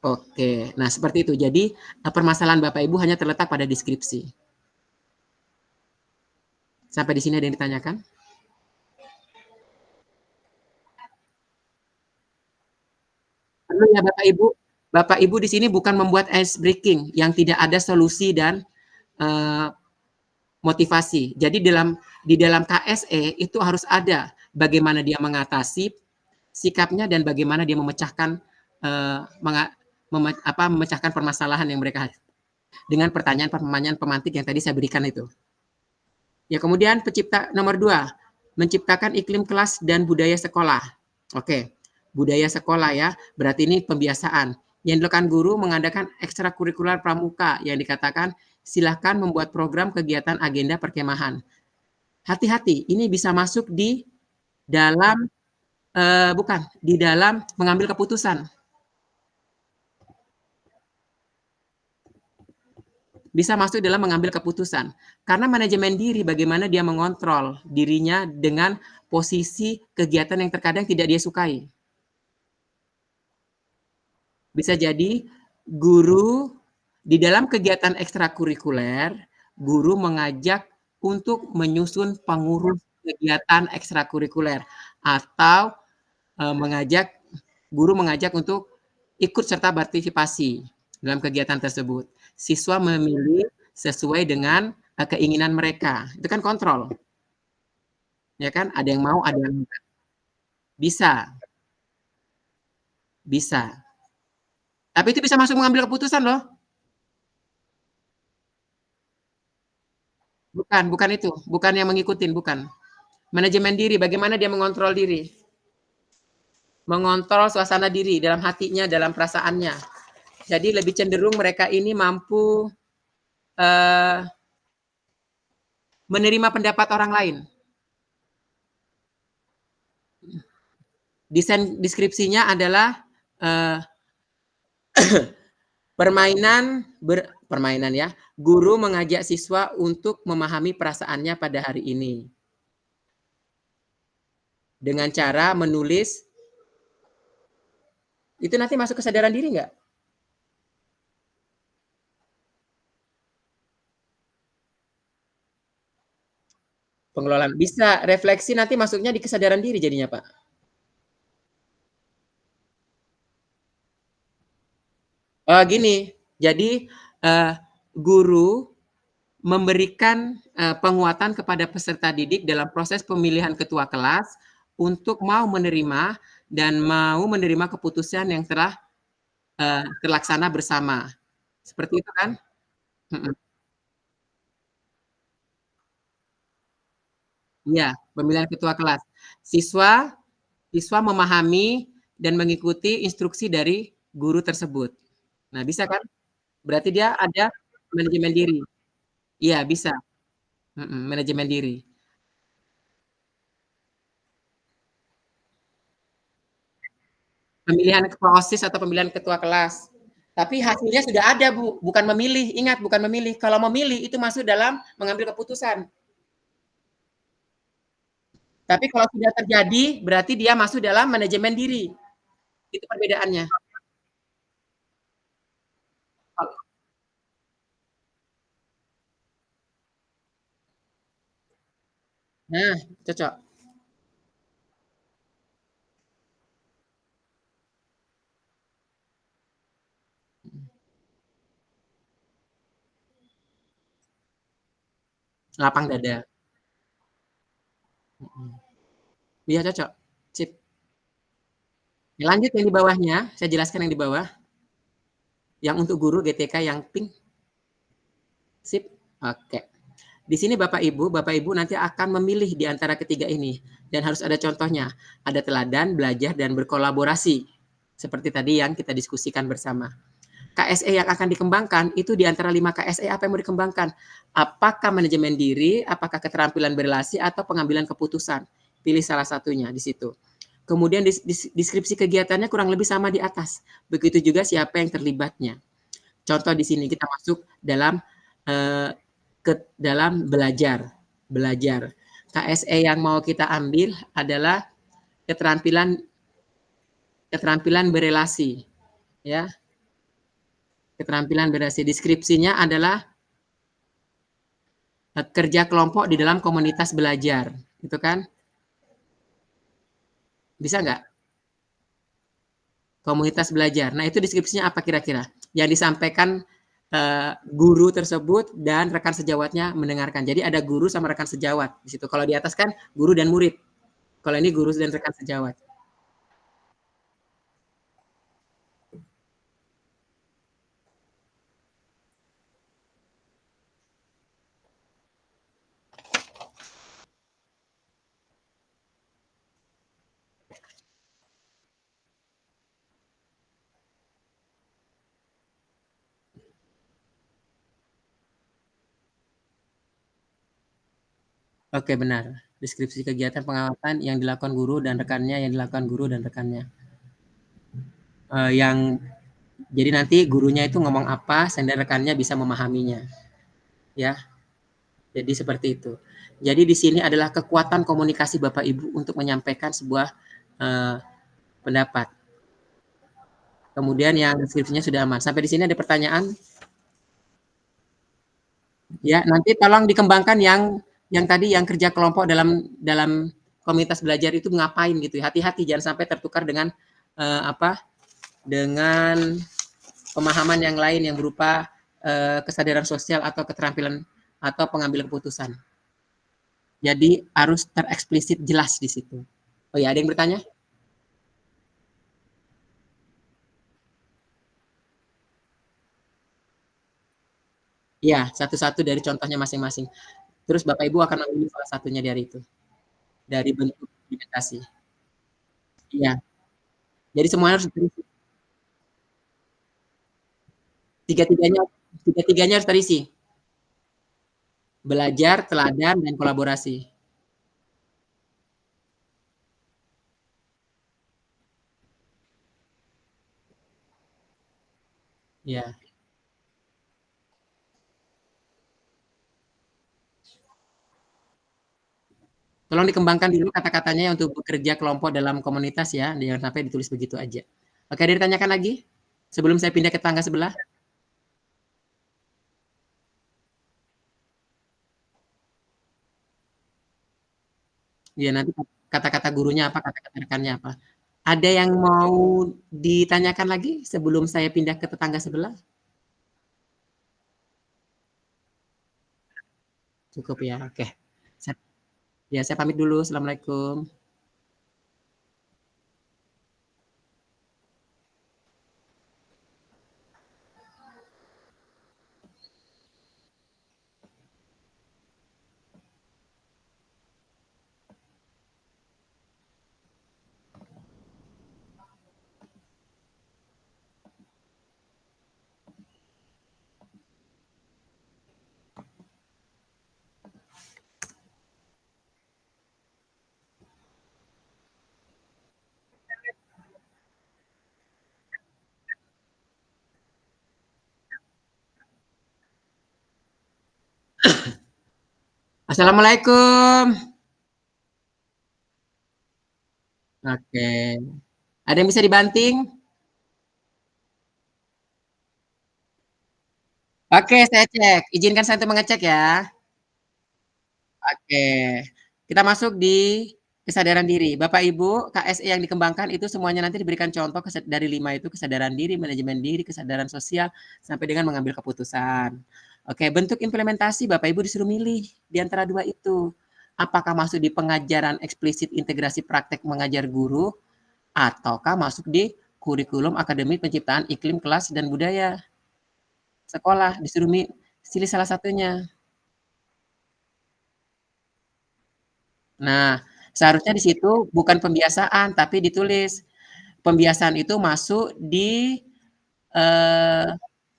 oke. Nah, seperti itu. Jadi, permasalahan Bapak Ibu hanya terletak pada deskripsi. Sampai di sini ada yang ditanyakan? Ya, Bapak Ibu di sini bukan membuat ice breaking yang tidak ada solusi dan motivasi. Jadi di dalam KSE itu harus ada bagaimana dia mengatasi sikapnya dan bagaimana dia memecahkan memecahkan permasalahan yang mereka dengan pertanyaan pemantik yang tadi saya berikan itu. Ya, kemudian nomor 2, menciptakan iklim kelas dan budaya sekolah. Oke. Budaya sekolah ya, berarti ini pembiasaan. Yang dilakukan guru mengadakan ekstrakurikuler pramuka yang dikatakan silahkan membuat program kegiatan agenda perkemahan. Hati-hati, ini bisa masuk di dalam di dalam mengambil keputusan. Bisa masuk dalam mengambil keputusan. Karena manajemen diri, bagaimana dia mengontrol dirinya dengan posisi kegiatan yang terkadang tidak dia sukai. Bisa jadi guru di dalam kegiatan ekstrakurikuler, guru mengajak untuk menyusun pengurus kegiatan ekstrakurikuler atau guru mengajak untuk ikut serta partisipasi dalam kegiatan tersebut. Siswa memilih sesuai dengan keinginan mereka. Itu kan kontrol. Ya kan? Ada yang mau, ada yang enggak. Bisa. Bisa. Tapi itu bisa masuk mengambil keputusan loh. Bukan itu. Bukan yang mengikutin, bukan. Manajemen diri, bagaimana dia mengontrol diri. Mengontrol suasana diri dalam hatinya, dalam perasaannya. Jadi lebih cenderung mereka ini mampu menerima pendapat orang lain. Desain deskripsinya adalah permainan ya. Guru mengajak siswa untuk memahami perasaannya pada hari ini. Dengan cara menulis. Itu nanti masuk kesadaran diri nggak? Pengelolaan. Bisa refleksi nanti masuknya di kesadaran diri jadinya, Pak. Gini, jadi guru memberikan penguatan kepada peserta didik dalam proses pemilihan ketua kelas untuk mau menerima dan mau menerima keputusan yang telah terlaksana bersama. Seperti itu kan? Iya, pemilihan ketua kelas. Siswa memahami dan mengikuti instruksi dari guru tersebut. Nah, bisa kan? Berarti dia ada manajemen diri. Iya, bisa. Manajemen diri. Pemilihan ketua OSIS atau pemilihan ketua kelas. Tapi hasilnya sudah ada, Bu, bukan memilih. Ingat, bukan memilih. Kalau memilih itu masuk dalam mengambil keputusan. Tapi kalau sudah terjadi, berarti dia masuk dalam manajemen diri. Itu perbedaannya. Nah, cocok. Lapang dada. Iya, cocok. Sip. Lanjut yang di bawahnya, saya jelaskan yang di bawah. Yang untuk guru GTK yang pink. Sip. Oke. Di sini Bapak Ibu nanti akan memilih di antara ketiga ini dan harus ada contohnya. Ada teladan, belajar dan berkolaborasi. Seperti tadi yang kita diskusikan bersama. KSE yang akan dikembangkan itu di antara 5 KSE apa yang mau dikembangkan? Apakah manajemen diri, apakah keterampilan berelasi atau pengambilan keputusan? Pilih salah satunya di situ. Kemudian deskripsi kegiatannya kurang lebih sama di atas. Begitu juga siapa yang terlibatnya. Contoh di sini kita masuk dalam ke dalam belajar. KSE yang mau kita ambil adalah keterampilan berelasi, ya. Keterampilan berelasi. Deskripsinya adalah kerja kelompok di dalam komunitas belajar, gitu kan? Bisa nggak? Komunitas belajar. Nah, itu deskripsinya apa kira-kira? Yang disampaikan guru tersebut dan rekan sejawatnya mendengarkan. Jadi ada guru sama rekan sejawat di situ. Kalau di atas kan guru dan murid. Kalau ini guru dan rekan sejawat. Oke, benar. Deskripsi kegiatan pengawasan yang dilakukan guru dan rekannya, yang jadi nanti gurunya itu ngomong apa, sehingga rekannya bisa memahaminya, ya. Jadi seperti itu. Jadi di sini adalah kekuatan komunikasi Bapak Ibu untuk menyampaikan sebuah pendapat. Kemudian yang deskripsinya sudah aman. Sampai di sini ada pertanyaan? Ya, nanti tolong dikembangkan yang tadi yang kerja kelompok dalam komunitas belajar itu ngapain gitu ya. Hati-hati jangan sampai tertukar dengan dengan pemahaman yang lain yang berupa kesadaran sosial atau keterampilan atau pengambilan keputusan. Jadi harus tereksplisit jelas di situ. Oh ya, ada yang bertanya? Ya, satu-satu dari contohnya masing-masing. Terus Bapak Ibu akan memilih salah satunya dari itu. Dari bentuk implementasi. Iya. Jadi semuanya harus terisi. Tiga-tiganya harus terisi. Belajar, teladan, dan kolaborasi. Ya. Tolong dikembangkan dulu kata-katanya untuk bekerja kelompok dalam komunitas ya, jangan sampai ditulis begitu aja. Oke, ada yang ditanyakan lagi? Sebelum saya pindah ke tangga sebelah. Ya, nanti kata-kata gurunya apa, kata-kata rekannya apa. Ada yang mau ditanyakan lagi sebelum saya pindah ke tetangga sebelah? Cukup ya, oke. Ya, saya pamit dulu. Assalamualaikum. Assalamualaikum. Oke. Ada yang bisa dibanting? Oke, saya cek. Izinkan saya untuk mengecek ya. Oke. Kita masuk di kesadaran diri. Bapak Ibu, KSE yang dikembangkan itu semuanya nanti diberikan contoh dari 5 itu kesadaran diri, manajemen diri, kesadaran sosial, sampai dengan mengambil keputusan. Oke, bentuk implementasi Bapak Ibu disuruh milih di antara 2 itu. Apakah masuk di pengajaran eksplisit integrasi praktek mengajar guru, ataukah masuk di kurikulum akademik penciptaan iklim kelas dan budaya sekolah, disuruh pilih salah satunya. Nah, seharusnya di situ bukan pembiasaan, tapi ditulis pembiasaan itu masuk di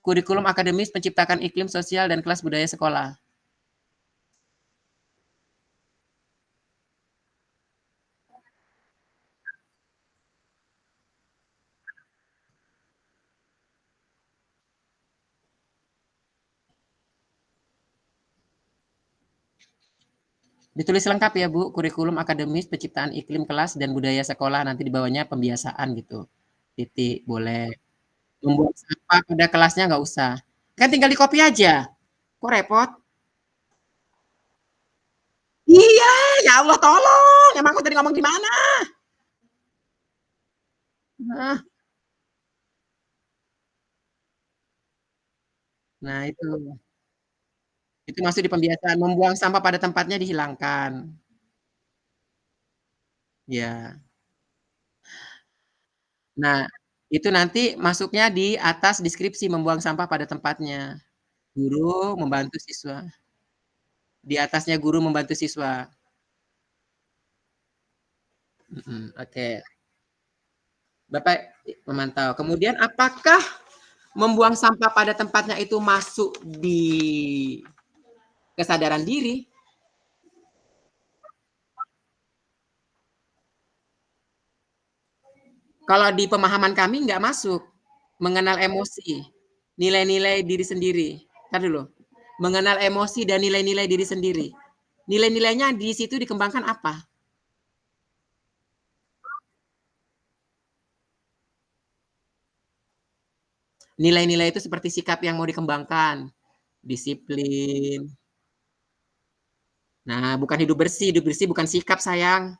kurikulum akademis penciptakan iklim sosial dan kelas budaya sekolah. Ditulis lengkap ya Bu, kurikulum akademis penciptaan iklim kelas dan budaya sekolah, nanti di bawahnya pembiasaan gitu. Titik, boleh. Membuang sampah pada kelasnya nggak usah. Kan tinggal di copy aja. Kok repot? Iya, ya Allah tolong. Emang aku tadi ngomong di mana? Nah itu. Itu masuk di pembiasaan. Membuang sampah pada tempatnya dihilangkan. Ya. Nah, itu nanti masuknya di atas deskripsi membuang sampah pada tempatnya. Guru membantu siswa. Di atasnya guru membantu siswa. Oke. Bapak memantau. Kemudian apakah membuang sampah pada tempatnya itu masuk di kesadaran diri? Kalau di pemahaman kami nggak masuk. Mengenal emosi, nilai-nilai diri sendiri. Ntar dulu. Mengenal emosi dan nilai-nilai diri sendiri. Nilai-nilainya di situ dikembangkan apa? Nilai-nilai itu seperti sikap yang mau dikembangkan. Disiplin. Nah, bukan hidup bersih. Hidup bersih bukan sikap, sayang.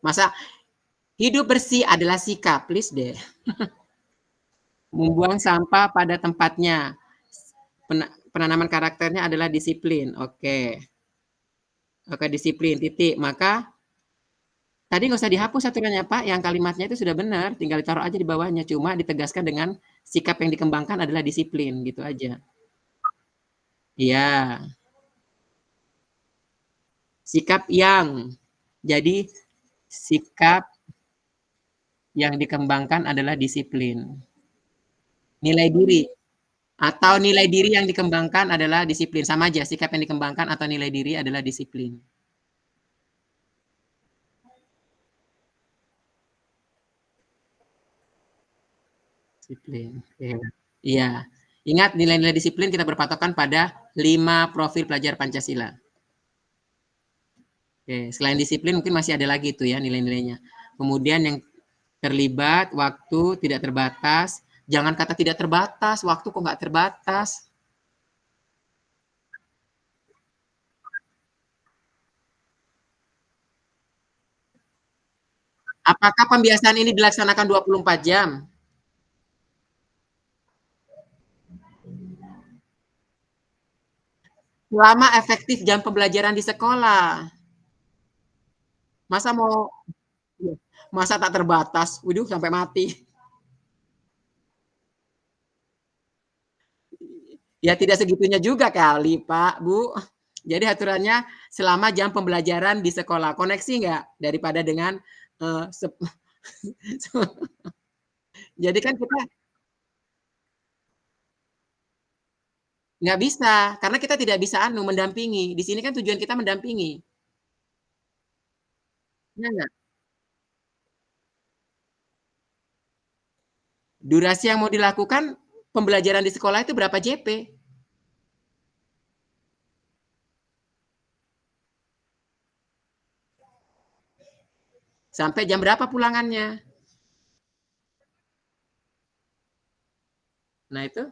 Masa hidup bersih adalah sikap, please deh. Membuang sampah pada tempatnya. Penanaman karakternya adalah disiplin. Oke. Oke, disiplin, titik. Maka tadi nggak usah dihapus aturannya, Pak. Yang kalimatnya itu sudah benar. Tinggal ditaruh aja di bawahnya. Cuma ditegaskan dengan sikap yang dikembangkan adalah disiplin. Gitu aja. Iya. Sikap yang. Jadi sikap yang dikembangkan adalah disiplin. Nilai diri. Atau nilai diri yang dikembangkan adalah disiplin. Sama aja, sikap yang dikembangkan atau nilai diri adalah disiplin. Disiplin. Iya. Ingat, nilai-nilai disiplin kita berpatokan pada 5 profil pelajar Pancasila. Oke, selain disiplin mungkin masih ada lagi itu ya nilai-nilainya. Kemudian yang terlibat, waktu tidak terbatas. Jangan kata tidak terbatas, waktu kok nggak terbatas. Apakah pembiasaan ini dilaksanakan 24 jam? Selama efektif jam pembelajaran di sekolah. Masa tak terbatas? Waduh, sampai mati. Ya tidak segitunya juga kali, Pak, Bu. Jadi aturannya selama jam pembelajaran di sekolah. Koneksi nggak? Daripada dengan jadi kan kita nggak bisa, karena kita tidak bisa mendampingi. Di sini kan tujuan kita mendampingi. Ya nggak? Durasi yang mau dilakukan pembelajaran di sekolah itu berapa JP? Sampai jam berapa pulangannya? Nah, itu.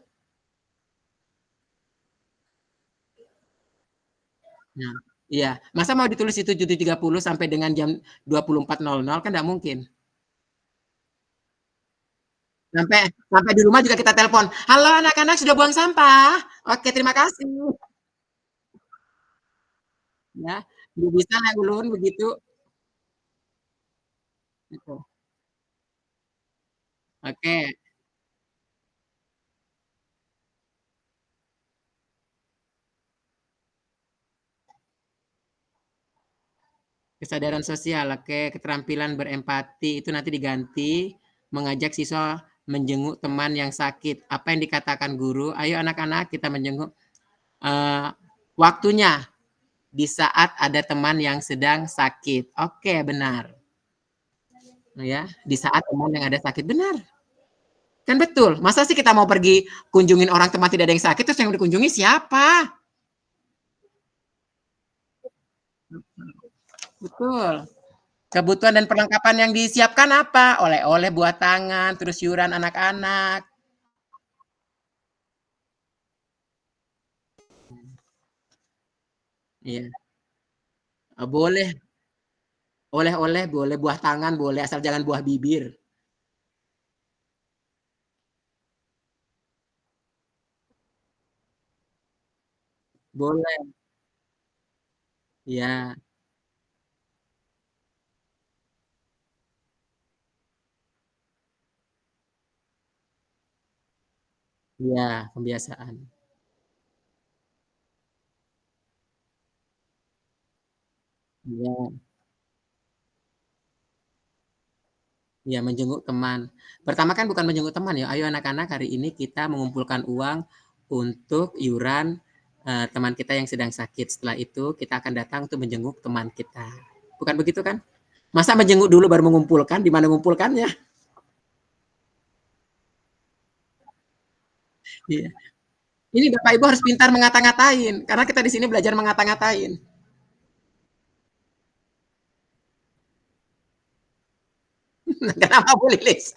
Nah, iya. Masa mau ditulis itu 7.30 sampai dengan jam 24.00 kan nggak mungkin. Sampai di rumah juga kita telepon, "Halo anak-anak sudah buang sampah? Oke terima kasih." Ya, nggak bisa lah ulun begitu. Gitu. Oke, kesadaran sosial, oke, keterampilan berempati itu nanti diganti mengajak siswa menjenguk teman yang sakit. Apa yang dikatakan guru? Ayo anak-anak kita menjenguk. Waktunya di saat ada teman yang sedang sakit. Oke, benar. Ya, di saat teman yang ada sakit benar. Kan betul. Masa sih kita mau pergi kunjungin orang teman tidak ada yang sakit terus yang dikunjungi siapa? Betul. Kebutuhan dan perlengkapan yang disiapkan apa? Oleh-oleh buah tangan, terus iuran anak-anak. Iya. Boleh. Oleh-oleh boleh, buah tangan boleh, asal jangan buah bibir. Boleh. Iya. Iya, pembiasaan. Iya. Iya, menjenguk teman. Pertama kan bukan menjenguk teman ya, ayo anak-anak hari ini kita mengumpulkan uang untuk iuran teman kita yang sedang sakit. Setelah itu kita akan datang untuk menjenguk teman kita. Bukan begitu kan? Masa menjenguk dulu baru mengumpulkan? Di mana mengumpulkannya? Iya. Ini Bapak Ibu harus pintar mengata-ngatain, karena kita di sini belajar mengata-ngatain. Kenapa Bu Lilis?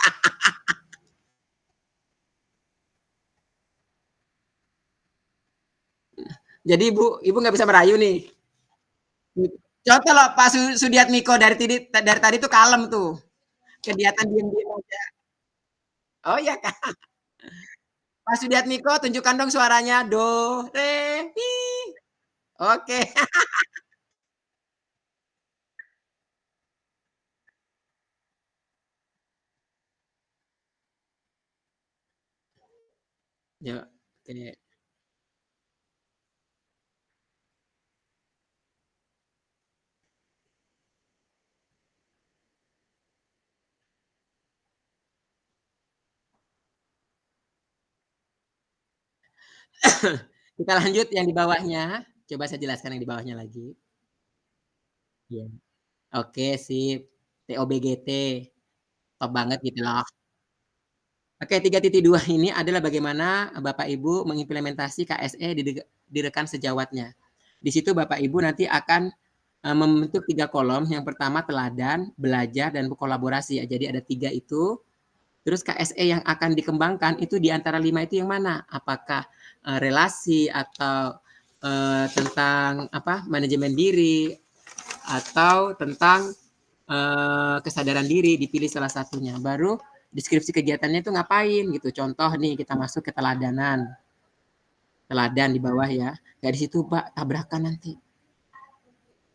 Jadi Ibu nggak bisa merayu nih. Contoh loh Pak Sudiatmiko dari tadi tuh kalem tuh. Kegiatan diem-diem aja. Oh iya Kak. Pak Sudiatmiko tunjukkan dong suaranya. Do, re, mi. Oke. Ya, oke. Kita lanjut yang di bawahnya. Coba saya jelaskan yang di bawahnya lagi. Ya. Oke, sip. TOBGT. Top banget gitu loh. Oke, 3.2 ini adalah bagaimana Bapak Ibu mengimplementasi KSE di rekan sejawatnya. Di situ Bapak Ibu nanti akan membentuk 3 kolom. Yang pertama teladan, belajar, dan berkolaborasi. Jadi ada 3 itu. Terus KSE yang akan dikembangkan itu di antara 5 itu yang mana? Apakah relasi atau tentang manajemen diri atau tentang kesadaran diri, dipilih salah satunya. Baru deskripsi kegiatannya itu ngapain gitu. Contoh nih kita masuk ke teladanan. Teladan di bawah ya. Nggak di situ Pak, tabrakan nanti.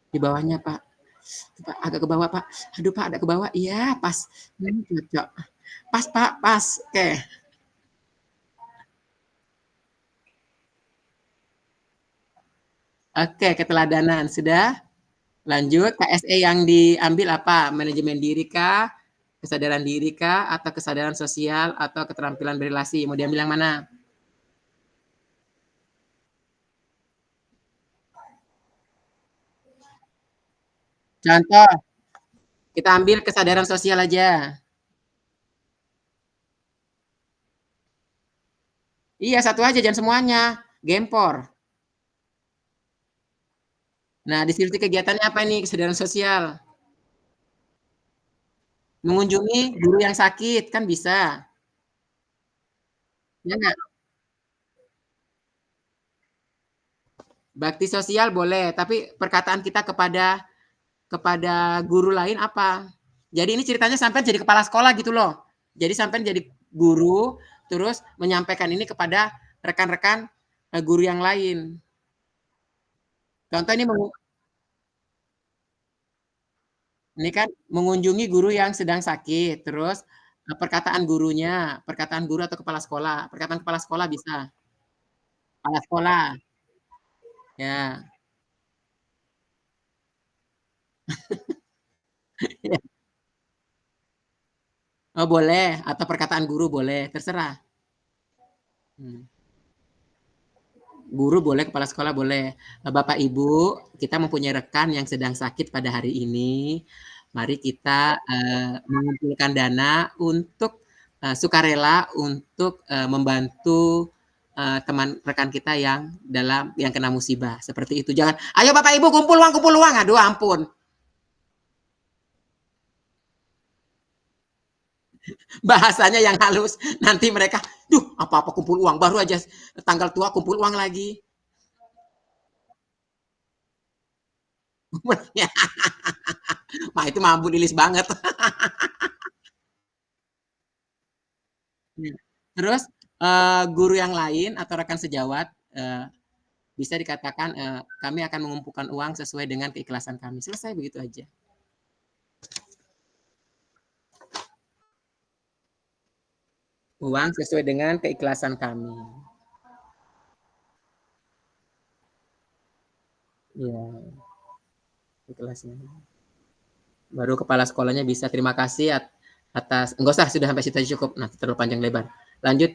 Di bawahnya Pak. Pak agak ke bawah Pak. Aduh Pak, ada ke bawah. Iya, pas. Cocok. Pas Pak, pas. Oke. Oke, keteladanan sudah. Lanjut, KSE yang diambil apa? Manajemen diri kah? Kesadaran diri kah? Atau kesadaran sosial? Atau keterampilan berrelasi? Mau diambil yang mana? Contoh, kita ambil kesadaran sosial aja. Iya, satu aja, jangan semuanya. Gempor. Nah, deskripsi kegiatannya apa nih? Kesadaran sosial. Mengunjungi guru yang sakit kan bisa. Ya nggak? Bakti sosial boleh, tapi perkataan kita kepada guru lain apa? Jadi ini ceritanya sampai jadi kepala sekolah gitu loh. Jadi sampai jadi guru, terus menyampaikan ini kepada rekan-rekan guru yang lain. Contoh ini kan mengunjungi guru yang sedang sakit, terus perkataan gurunya, perkataan guru atau kepala sekolah. Perkataan kepala sekolah bisa. Kepala sekolah, ya. Oh boleh, atau perkataan guru boleh, terserah. Guru boleh, kepala sekolah boleh. Bapak Ibu, kita mempunyai rekan yang sedang sakit pada hari ini. Mari kita mengumpulkan dana untuk sukarela untuk membantu teman rekan kita yang kena musibah seperti itu. Jangan, ayo Bapak Ibu kumpul uang. Aduh ampun. Bahasanya yang halus. Nanti mereka, duh apa-apa kumpul uang. Baru aja tanggal tua kumpul uang lagi. Nah itu mah Bu Lilis banget. Terus guru yang lain atau rekan sejawat bisa dikatakan kami akan mengumpulkan uang sesuai dengan keikhlasan kami. Selesai begitu aja. Uang sesuai dengan keikhlasan kami. Ya, ikhlasnya. Baru kepala sekolahnya bisa terima kasih atas, enggak usah, sudah sampai situ aja cukup. Nah, terlalu panjang lebar. Lanjut,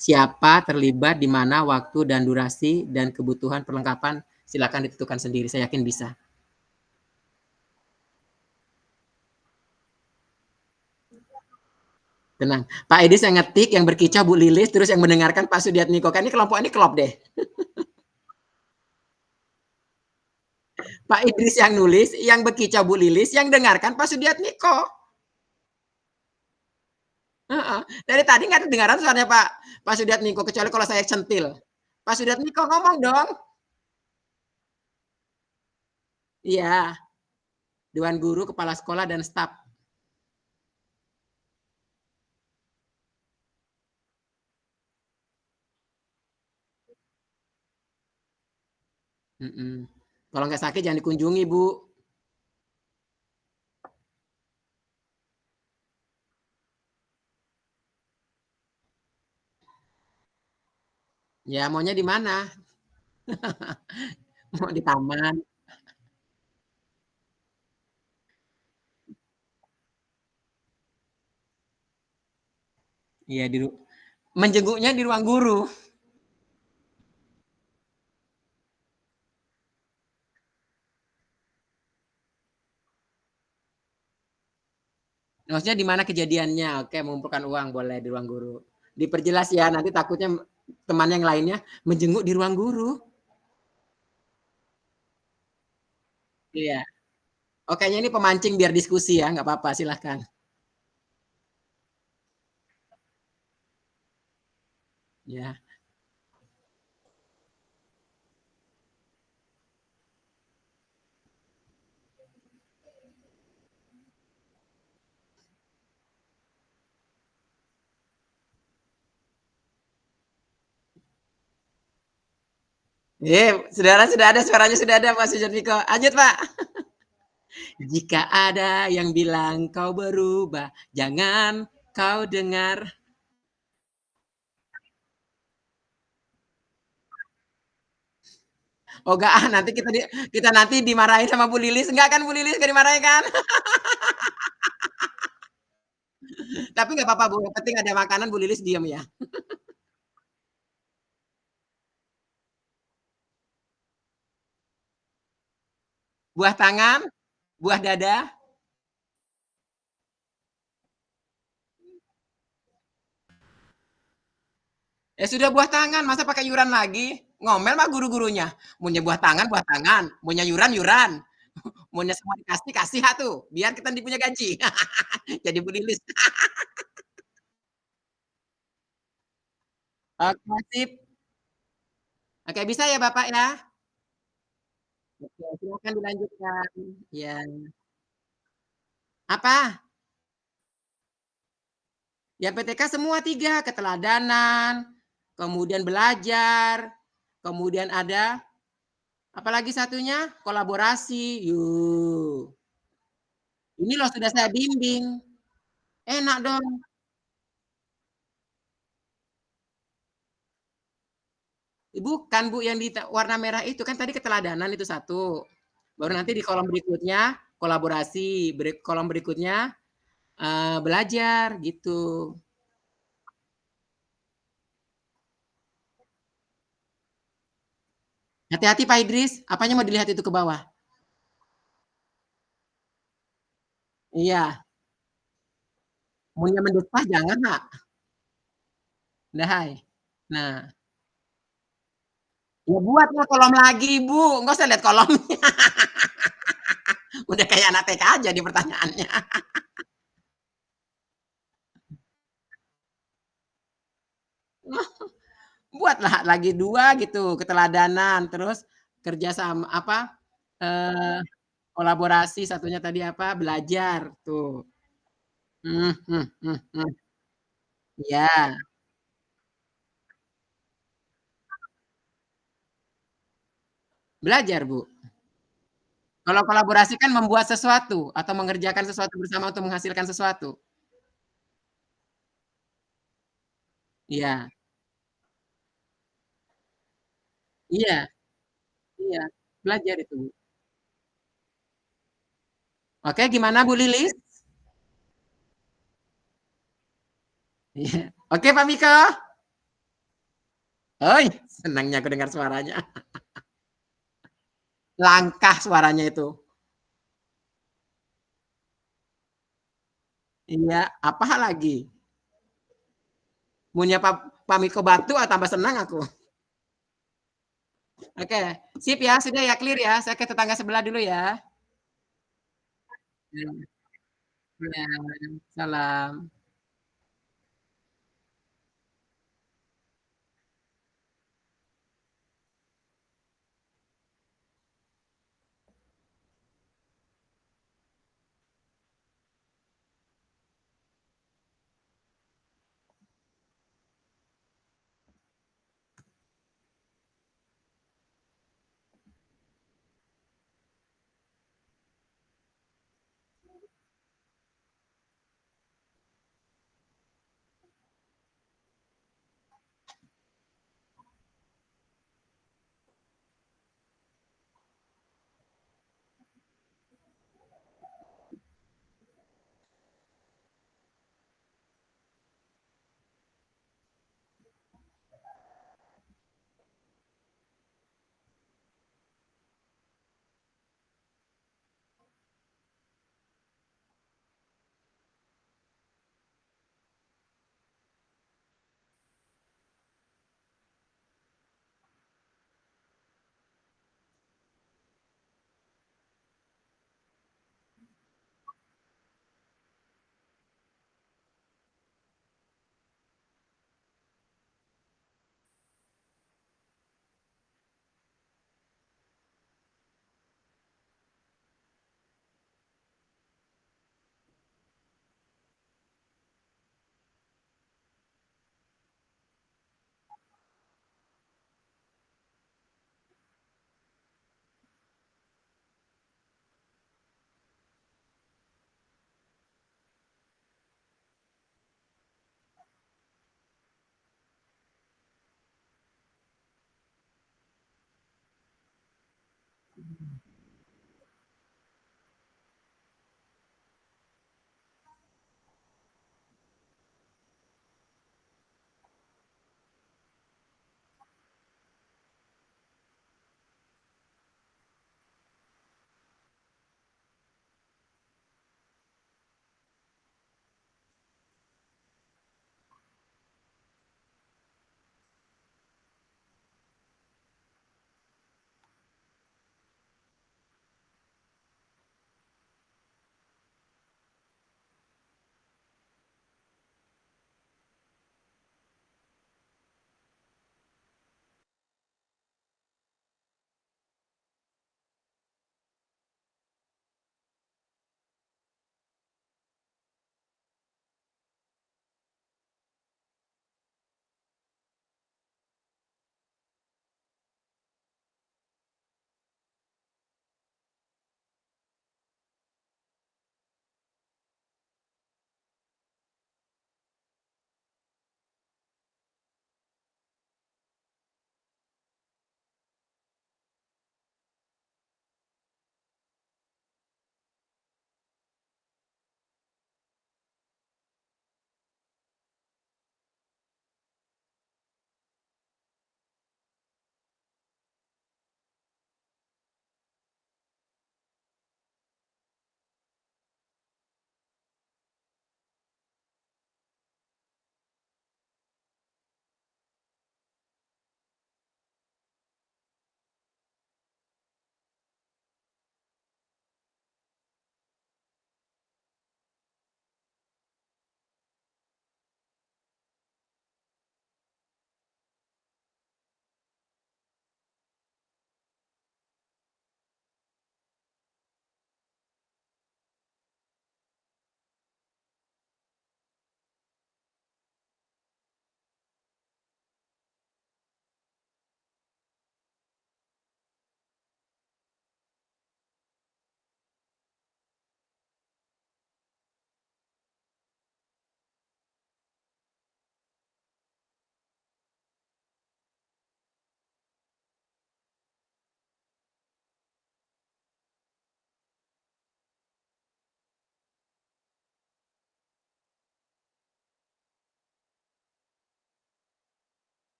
siapa terlibat di mana, waktu dan durasi dan kebutuhan perlengkapan silakan ditentukan sendiri. Saya yakin bisa. Tenang. Pak Edis yang ngetik, yang berkicau Bu Lilis, terus yang mendengarkan Pak Sudiatmiko. Kan ini kelompok ini klop deh. Pak Idris yang nulis, yang berkicau Bu Lilis, yang dengarkan Pak Sudiatmiko. Dari tadi nggak kedengaran suaranya Pak Sudiatmiko, kecuali kalau saya centil. Pak Sudiatmiko ngomong dong. Iya. Dewan Guru, Kepala Sekolah, dan staf. Kalau nggak sakit jangan dikunjungi, Bu. Ya, maunya di mana? Mau di taman. Iya, menjenguknya di ruang guru. Maksudnya di mana kejadiannya? Oke, mengumpulkan uang boleh di ruang guru. Diperjelas ya, nanti takutnya teman yang lainnya menjenguk di ruang guru. Iya. Oke, ini pemancing biar diskusi ya, nggak apa-apa, silahkan. Ya. Saudara sudah ada, suaranya sudah ada Pak Sudiatmiko. Lanjut Pak. Jika ada yang bilang kau berubah, jangan kau dengar. Oh enggak, nanti kita nanti dimarahin sama Bu Lilis. Enggak kan Bu Lilis, enggak dimarahin kan? Tapi enggak apa-apa Bu, yang penting ada makanan Bu Lilis diam ya. Buah tangan, buah dada. Ya sudah buah tangan, masa pakai yuran lagi? Ngomel mah guru-gurunya. Maunya buah tangan, maunya yuran. Maunya semua dikasih, kasih tuh, biar kita nanti punya gaji. Jadi Bu Lilis. Oke, sip. Oke, bisa ya Bapak ya? Oke, silakan dilanjutkan. Ya. Apa? Ya PTK semua 3, keteladanan, kemudian belajar, kemudian ada apalagi satunya? Kolaborasi. Yuh. Ini loh sudah saya bimbing. Enak dong. Bukan Bu, yang di warna merah itu kan tadi keteladanan itu satu. Baru nanti di kolom berikutnya kolaborasi, kolom berikutnya belajar gitu. Hati-hati Pak Idris, apanya mau dilihat itu ke bawah? Iya, maunya mendesah jangan, Nak. Dahai. Nah, ya buatlah kolom lagi, Bu. Nggak usah lihat kolomnya. Udah kayak anak TK aja di pertanyaannya. Buatlah lagi 2 gitu, keteladanan, terus kerja sama apa, eee, kolaborasi, satunya tadi apa, belajar, tuh. Mhm mhm mhm. Iya, belajar, Bu. Kalau kolaborasi kan membuat sesuatu atau mengerjakan sesuatu bersama untuk menghasilkan sesuatu. Iya iya iya, belajar itu, Bu. Oke, gimana Bu Lilis? Iya. Oke, Pak Miko? Oi, senangnya aku dengar suaranya. Langkah suaranya itu. Iya, apa lagi? Punya Pak Miko batu, tambah senang aku. Oke, sip ya, sudah ya, clear ya. Saya ke tetangga sebelah dulu ya. Iya, iya, salam.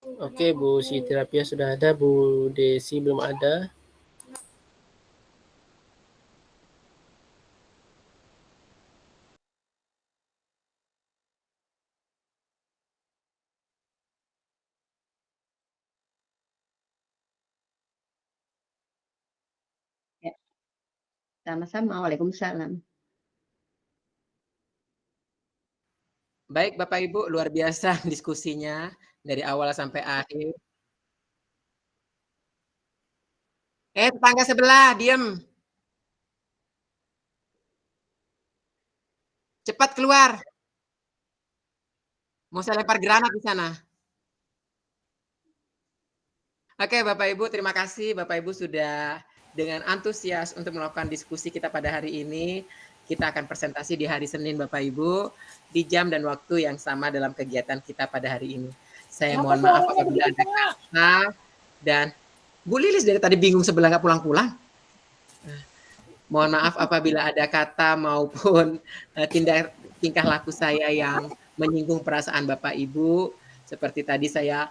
Oke, Bu Siti Rapia sudah ada, Bu Desi belum ada. Ya, sama-sama. Waalaikumsalam. Baik Bapak Ibu, luar biasa diskusinya dari awal sampai akhir. Tetangga sebelah, diem. Cepat keluar. Mau saya lempar granat di sana. Oke, Bapak Ibu, terima kasih Bapak Ibu sudah dengan antusias untuk melakukan diskusi kita pada hari ini. Kita akan presentasi di hari Senin Bapak Ibu di jam dan waktu yang sama dalam kegiatan kita pada hari ini. Saya mohon maaf apabila ada kata dan Bu Lilis dari tadi bingung sebelah nggak pulang-pulang. Mohon maaf apabila ada kata maupun tingkah laku saya yang menyinggung perasaan Bapak Ibu. Seperti tadi saya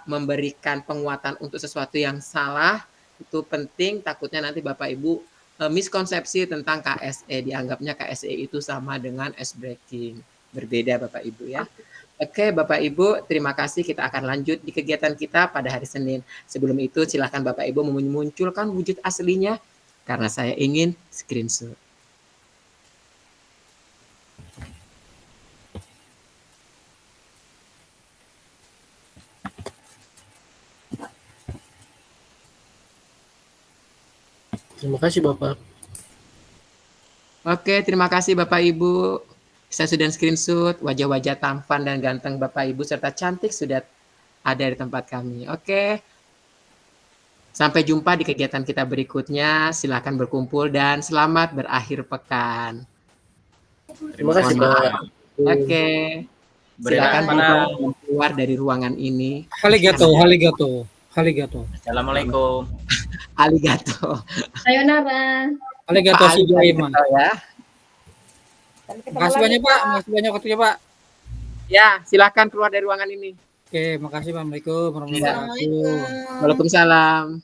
memberikan penguatan untuk sesuatu yang salah, itu penting, takutnya nanti Bapak Ibu miskonsepsi tentang KSE, dianggapnya KSE itu sama dengan ice breaking. Berbeda Bapak Ibu ya. Oke Bapak Ibu, terima kasih, kita akan lanjut di kegiatan kita pada hari Senin. Sebelum itu silakan Bapak Ibu memunculkan wujud aslinya karena saya ingin screenshot. Terima kasih Bapak. Oke, terima kasih Bapak Ibu. Saya sudah screenshot wajah-wajah tampan dan ganteng Bapak Ibu serta cantik sudah ada di tempat kami. Oke. Sampai jumpa di kegiatan kita berikutnya. Silakan berkumpul dan selamat berakhir pekan. Terima kasih Pak. Oke. Silakan keluar dari ruangan ini. Haligato, haligato, haligato. Assalamualaikum. Aligato. Sayonara. Haligato Pak Sudirman. ya. Makasih banyak Pak, makasih banyak waktunya Pak. Ya, silakan keluar dari ruangan ini. Oke, makasih. Assalamualaikum warahmatullahi wabarakatuh. Waalaikumsalam.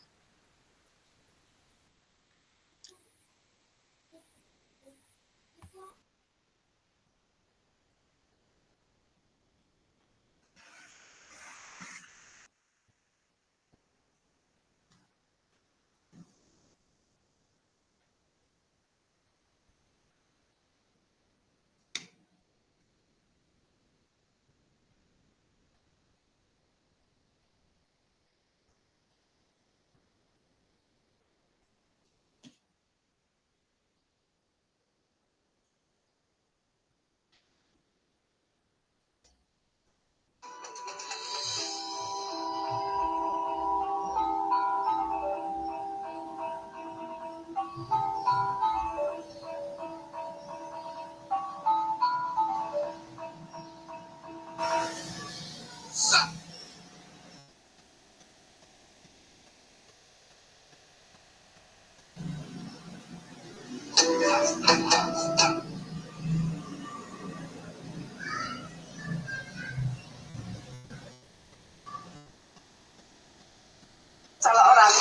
Salah orang.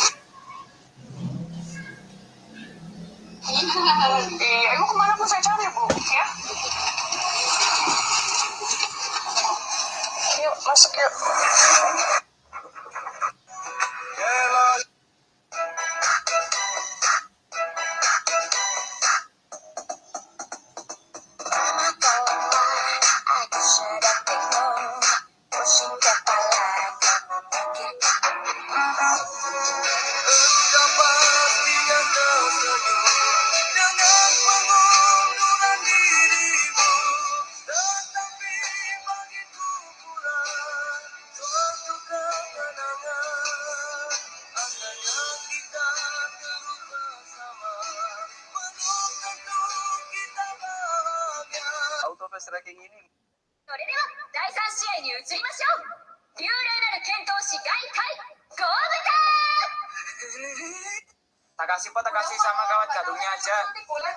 Ibu kemana pun saya cari Bu, ya. Yuk masuk yuk. Auto fast tracking ini. それでは第3試合に移りましょう。流麗なる剣闘士外海ゴーブター Tak kasih pot, tak kasih sama kawat gandungnya aja.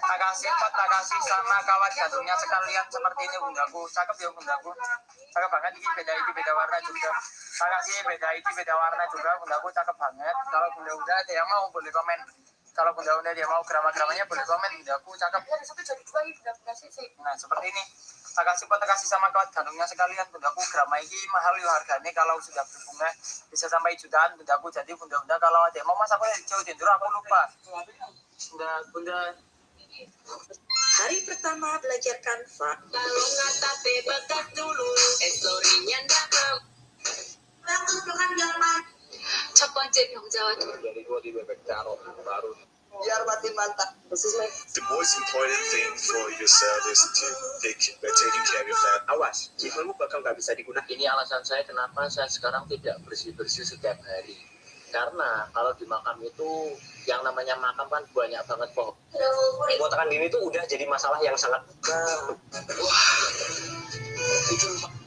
Tak kasih pot, tak kasih sama kawat gandungnya sekalian seperti ini bundaku. Cakep ya bundaku. Cakep banget ini beda warna juga. Tak kasih beda warna juga bundaku, cakep banget. Kalau bunda ada yang mau boleh komen. Kalau bunda dia mau grama-gramanya boleh komen bundaku, cakep. Nah seperti ini. Tak kasih pot, tak kasih sama kawat gandungnya sekalian bundaku. Grama ini mahal ya harganya kalau sudah berbunga bisa sampai jutaan bundaku. Jadi bunda kalau ada yang mau mas aku jauh dendro aku lupa. Bunda. Hari pertama belajar Canva. Kalau nggak tape bakat dulu, story-nya dalam. 첫 번째 병자와 Biar makin mantap. The most important thing for yourself is to take taking care of that. Awas, jiwamu bakal nggak bisa digunakan. Ini alasan saya kenapa saya sekarang tidak bersih-bersih setiap hari. Karena kalau di makam itu yang namanya makam kan banyak banget pohon. Botakan diri itu udah jadi masalah yang sangat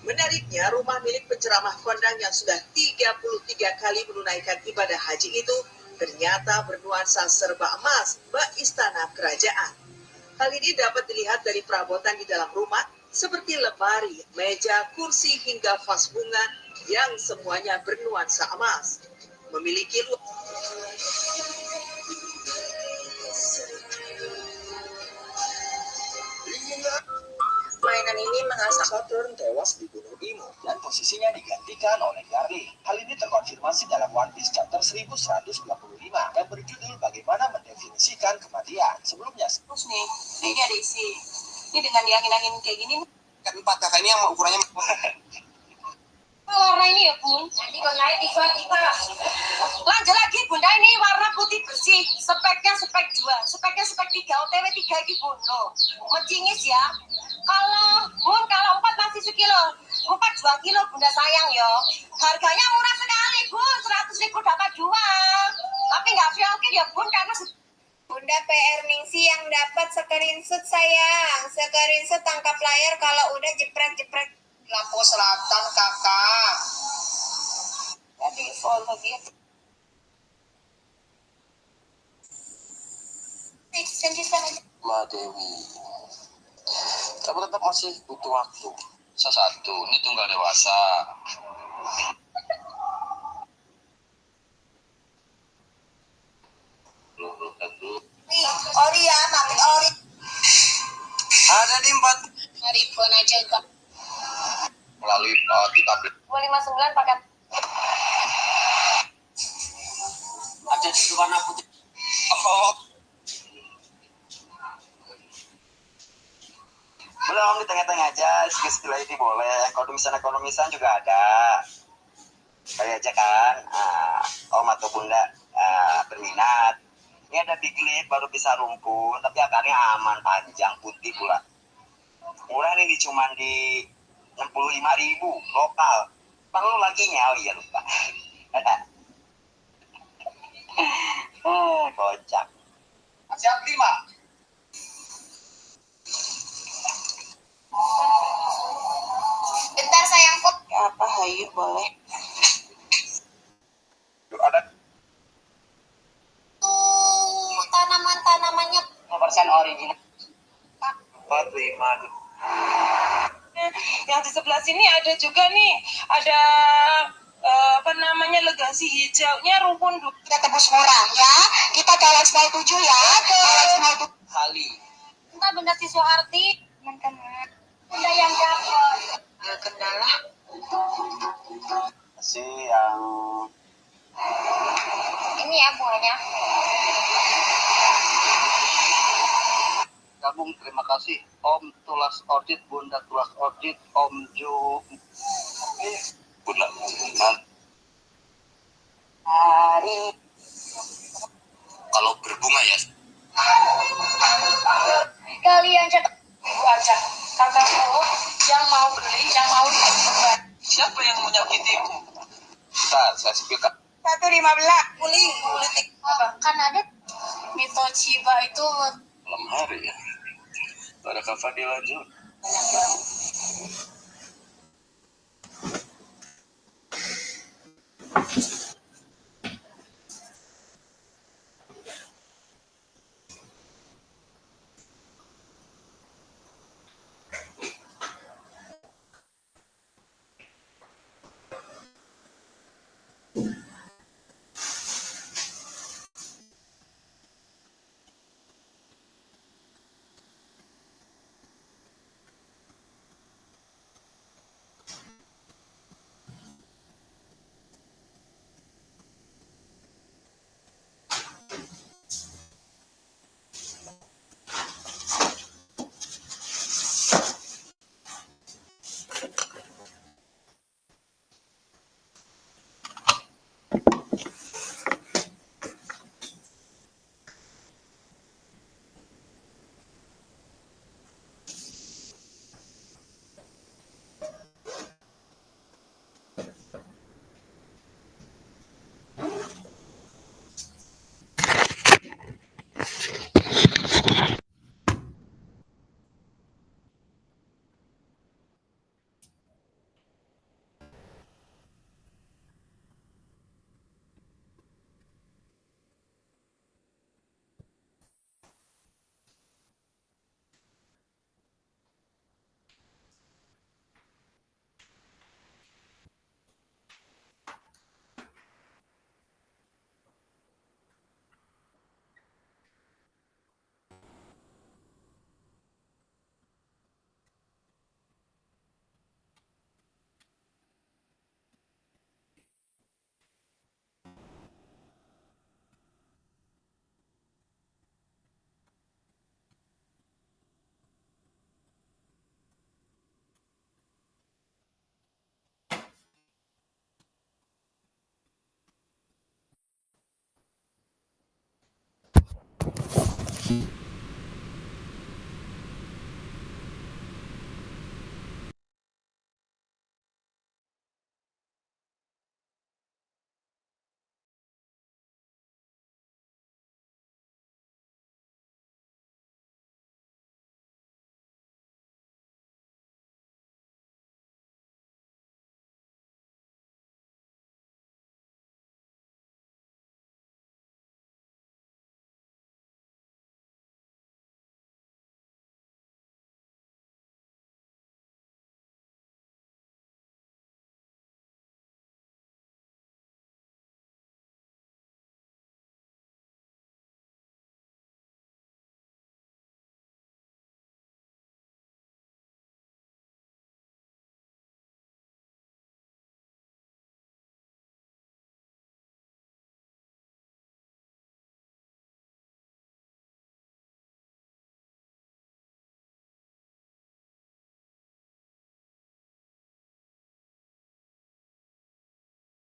Menariknya, rumah milik penceramah kondang yang sudah 33 kali menunaikan ibadah haji itu ternyata bernuansa serba emas, bak istana kerajaan. Hal ini dapat dilihat dari perabotan di dalam rumah seperti lemari, meja, kursi hingga vas bunga yang semuanya bernuansa emas. Memiliki mainan ini mengasah Saturn tewas di Gunung Imo dan posisinya digantikan oleh Garlic. Hal ini terkonfirmasi dalam One Piece chapter 1125 yang berjudul Bagaimana Mendefinisikan Kematian. Sebelumnya, terus nih, ini ada isi. Ini dengan diangin-angin kayak gini. kan 4 kakak ini yang ukurannya Warna ini ya bun. Nanti kalau naik tiba-tiba. Lanjut lagi bunda, ini warna putih bersih. Speknya spek 2, speknya spek 3, OTW 3 ini bun loh. Mecingis ya. Kalau bun, kalau 4 masih sekilo. 4 2 kilo bunda sayang ya. Harganya murah sekali bun, 100.000 dapat 2. Tapi nggak filkin ya bun karena Bunda PR Ningsi yang dapat screenshot sayang. Screenshot tangkap layar kalau udah jeprek-jeprek. Lampu Selatan kakak. Jadi follow gitu. Mbak Dewi. Kamu tetap masih butuh waktu. Satu, ini tunggal dewasa. Ori ya, tapi ori. Ada di 5.000 aja enggak. melalui kita 259 paket. ada di warna putih. Oh. Belum di tengah-tengah aja, skill ini boleh. Kalau misalnya ekonomisan juga ada. Kayak aja kan, om atau bunda berminat. Ini ada big leaf baru bisa rumpun, tapi akarnya aman, panjang, putih pula. Murah nih, cuman di 65.000 lokal. Bang lu laginya, oh iya lupa. Kocak. Siap 5. Bentar sayang kok. Apa hayu boleh? Ada Tanaman-tanamannya 5% original. 45. yang di sebelah sini ada juga nih, ada legasi hijaunya rumpun. Kita tebus murah ya, kita jalan small 7 ya, jalan small 7. Kali. Entah benda siswa arti, teman-teman. Benda yang dapat. Kendala. Masih yang Ini ya bunganya. gabung, terima kasih Om Tulas Audit, Bunda Tulas Audit, Om Ju Bunda Hari. kalau berbunga ya Kalian cetak ibu aja. Kakakku yang mau beli, yang mau ikut. siapa yang menyakitimu? Bentar, saya sepilkan 115. Guling, politik. Kan ada Mito Chiba itu malam hari ya. Ada Kak Fadila juga. kasih.